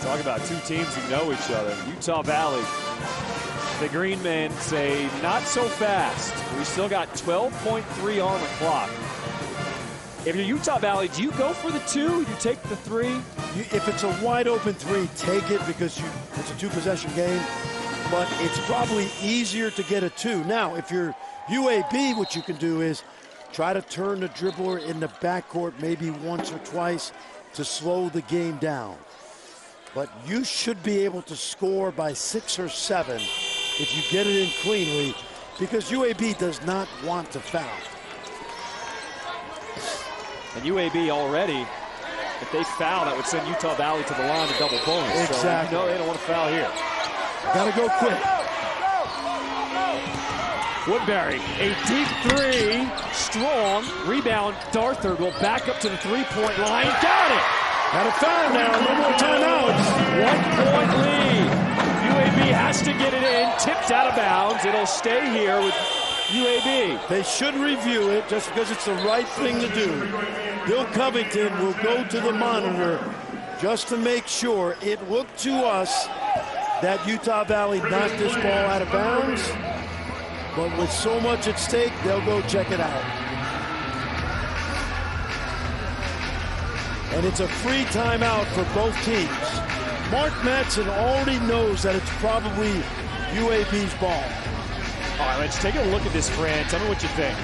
Talk about 2 teams who know each other. Utah Valley, the Green Men say not so fast. We still got 12.3 on the clock. If you're Utah Valley, do you go for the 2? You take the 3? If it's a wide open 3, take it because it's a 2-possession game. But it's probably easier to get a 2. Now, if you're UAB, what you can do is try to turn the dribbler in the backcourt maybe once or twice to slow the game down. But you should be able to score by 6 or 7 if you get it in cleanly, because UAB does not want to foul. And UAB already, if they foul, that would send Utah Valley to the line to double bonus. Exactly. So, they don't want to foul here. Gotta go quick. Woodbury, a deep 3, strong, rebound. Darthur will back up to the 3-point line. Got it! Got a foul now, no more timeouts. 1-point lead. UAB has to get it in, tipped out of bounds. It'll stay here with UAB. They should review it just because it's the right thing to do. Bill Covington will go to the monitor just to make sure. It looked to us that Utah Valley knocked this ball out of bounds, but with so much at stake, they'll go check it out. And it's a free timeout for both teams. Mark Madsen already knows that it's probably UAB's ball. All right, let's take a look at this, Fran. Tell me what you think.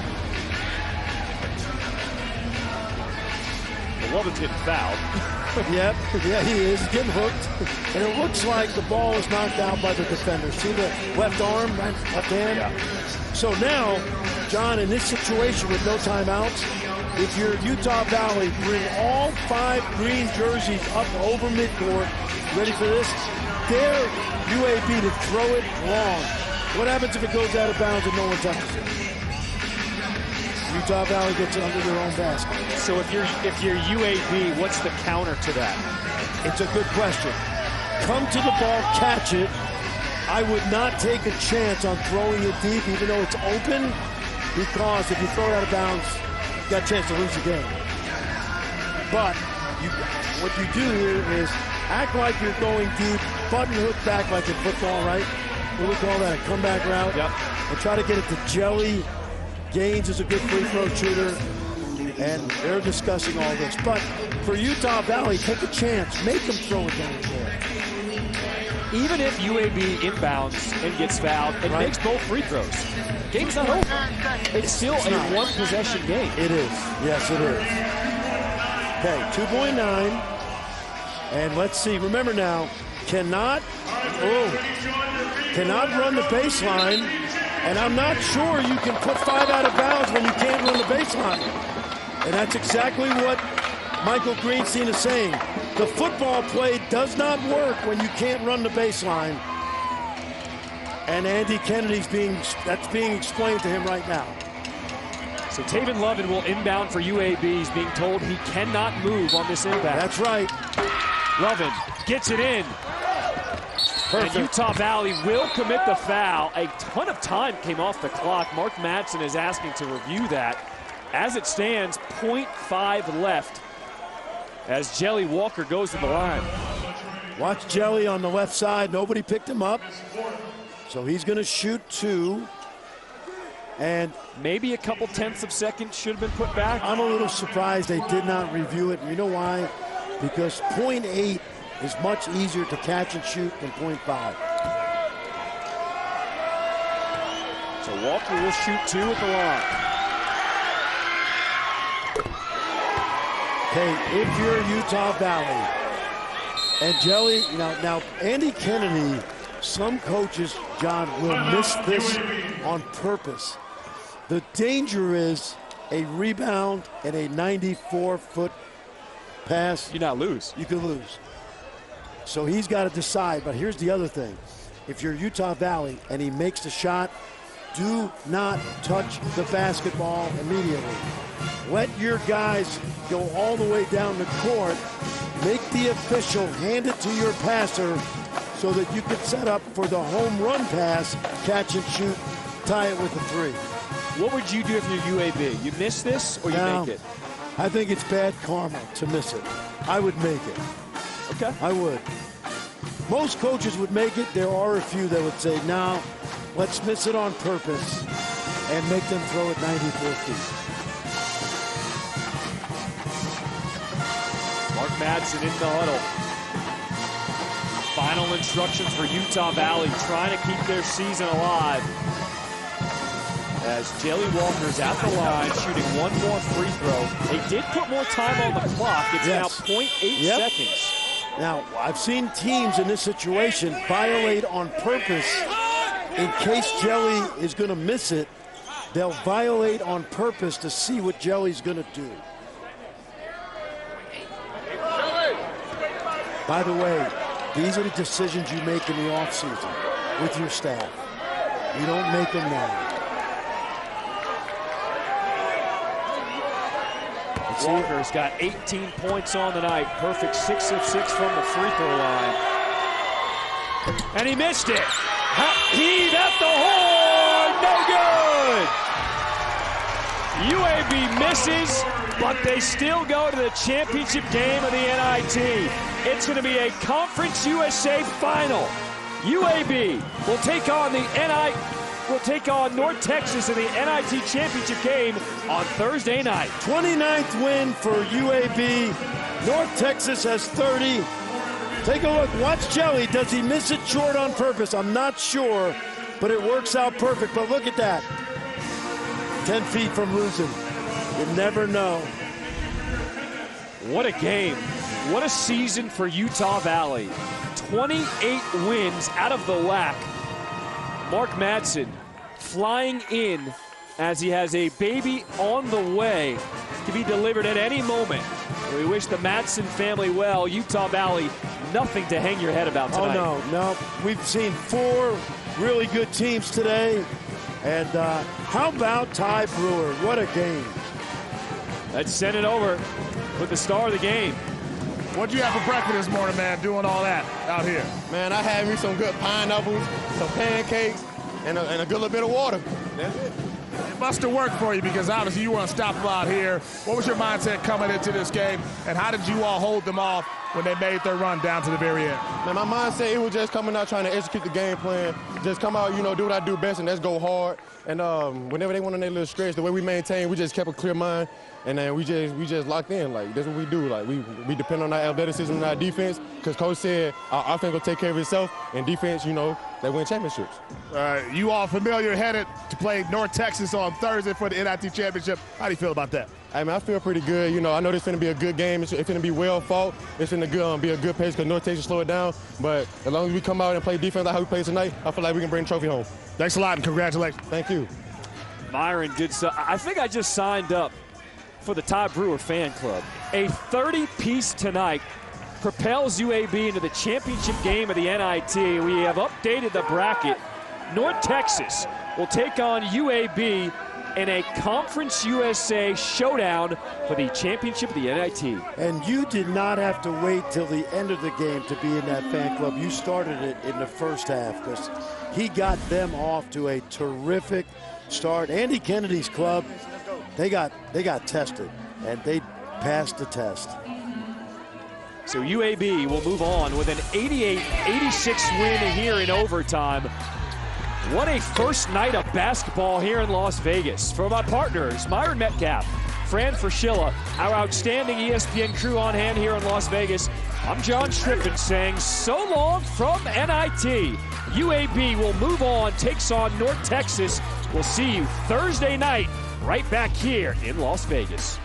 Well, Lovin's getting fouled. Yep, yeah, he is. He's getting hooked. And it looks like the ball is knocked out by the defender. See the left arm, left hand? Yeah. So now, John, in this situation with no timeouts, if you're Utah Valley, bring all 5 green jerseys up over midcourt. Ready for this? Dare UAB to throw it long. What happens if it goes out of bounds and no one touches it? Utah Valley gets it under their own basket. So if you're UAB, what's the counter to that? It's a good question. Come to the ball, catch it. I would not take a chance on throwing it deep, even though it's open, because if you throw it out of bounds, you got a chance to lose the game. But what you do here is act like you're going deep, button hook back like in football, right? What do we call that, a comeback route? Yep. And try to get it to Jelly. Gaines is a good free throw shooter, and they're discussing all this. But for Utah Valley, take a chance. Make them throw it down there. Even if UAB inbounds and gets fouled and makes both free throws, game's not over. It's still a 1-possession game. It is. Yes, it is. Okay, 2.9. And let's see. Remember now, cannot run the baseline. And I'm not sure you can put 5 out of bounds when you can't run the baseline. And that's exactly what Michael Greenstein is saying. The football play does not work when you can't run the baseline. And Andy Kennedy's being explained to him right now. So Taven Lovin will inbound for UAB. He's being told he cannot move on this inbound. That's right. Lovin gets it in. Perfect. And Utah Valley will commit the foul. A ton of time came off the clock. Mark Madsen is asking to review that. As it stands, 0.5 left as Jelly Walker goes to the line. Watch Jelly on the left side. Nobody picked him up. So he's going to shoot 2. And maybe a couple tenths of seconds should have been put back. I'm a little surprised they did not review it. You know why? Because 0.8 is much easier to catch and shoot than 0.5. So Walker will shoot 2 at the line. Okay, if you're Utah Valley and Jelly, now Andy Kennedy Some coaches, John, will miss this on purpose. The danger is a rebound and a 94-foot pass. You not lose. You can lose. So he's got to decide. But here's the other thing. If you're Utah Valley and he makes the shot, do not touch the basketball immediately. Let your guys go all the way down the court. Make the official hand it to your passer so that you can set up for the home run pass, catch and shoot, tie it with a three. What would you do if you're UAB? You miss this or you make it? I think it's bad karma to miss it. I would make it. Okay. I would. Most coaches would make it. There are a few that would say, no, let's miss it on purpose and make them throw it 94 feet. Mark Madsen in the huddle. Final instructions for Utah Valley, trying to keep their season alive. As Jelly Walker's at the line, shooting one more free throw. They did put more time on the clock. It's now 0.8 seconds. Now, I've seen teams in this situation violate on purpose. In case Jelly is going to miss it, they'll violate on purpose to see what Jelly's going to do. By the way, these are the decisions you make in the offseason with your staff. You don't make them now. Walker's got 18 points on the night. Perfect 6 of 6 from the free throw line. And he missed it. Heave at the horn. No good. UAB misses, but they still go to the championship game of the NIT. It's going to be a Conference USA final. UAB will take on North Texas in the NIT championship game on Thursday night. 29th win for UAB. North Texas has 30. Take a look. Watch Jelly. Does he miss it short on purpose? I'm not sure, but it works out perfect. But look at that. 10 feet from losing. You never know. What a game. What a season for Utah Valley. 28 wins out of the WAC. Mark Madsen flying in as he has a baby on the way to be delivered at any moment. We wish the Madsen family well. Utah Valley, nothing to hang your head about tonight. Oh, no. We've seen 4 really good teams today. And how about Ty Brewer? What a game. Let's send it over with the star of the game. What'd you have for breakfast this morning, man, doing all that out here? Man, I had me some good pineapples, some pancakes, and a good little bit of water. That's it. It must have worked for you because obviously you were unstoppable out here. What was your mindset coming into this game, and how did you all hold them off when they made their run down to the very end? Man, my mindset, it was just coming out trying to execute the game plan. Just come out, do what I do best, and let's go hard. And whenever they went on their little stretch, the way we maintained, we just kept a clear mind. And then we just locked in. Like, that's what we do. Like, we depend on our athleticism and our defense, because Coach said our offense will take care of itself, and defense, they win championships. You all familiar, headed to play North Texas on Thursday for the NIT championship. How do you feel about that? Hey, man, I feel pretty good. I know this is going to be a good game. It's going to be well fought. It's going to be a good pace because North Texas slow it down. But as long as we come out and play defense like how we play tonight, I feel like we can bring the trophy home. Thanks a lot and congratulations. Thank you. Myron did so. I think I just signed up for the Ty Brewer fan club. A 30-piece tonight propels UAB into the championship game of the NIT. We have updated the bracket. North Texas will take on UAB in a Conference USA showdown for the championship of the NIT. And you did not have to wait till the end of the game to be in that fan club. You started it in the first half because he got them off to a terrific start. Andy Kennedy's club, they got tested, and they passed the test. So UAB will move on with an 88-86 win here in overtime. What a first night of basketball here in Las Vegas. For my partners, Myron Metcalf, Fran Fraschilla, our outstanding ESPN crew on hand here in Las Vegas, I'm John Strippen saying so long from NIT. UAB will move on, takes on North Texas. We'll see you Thursday night right back here in Las Vegas.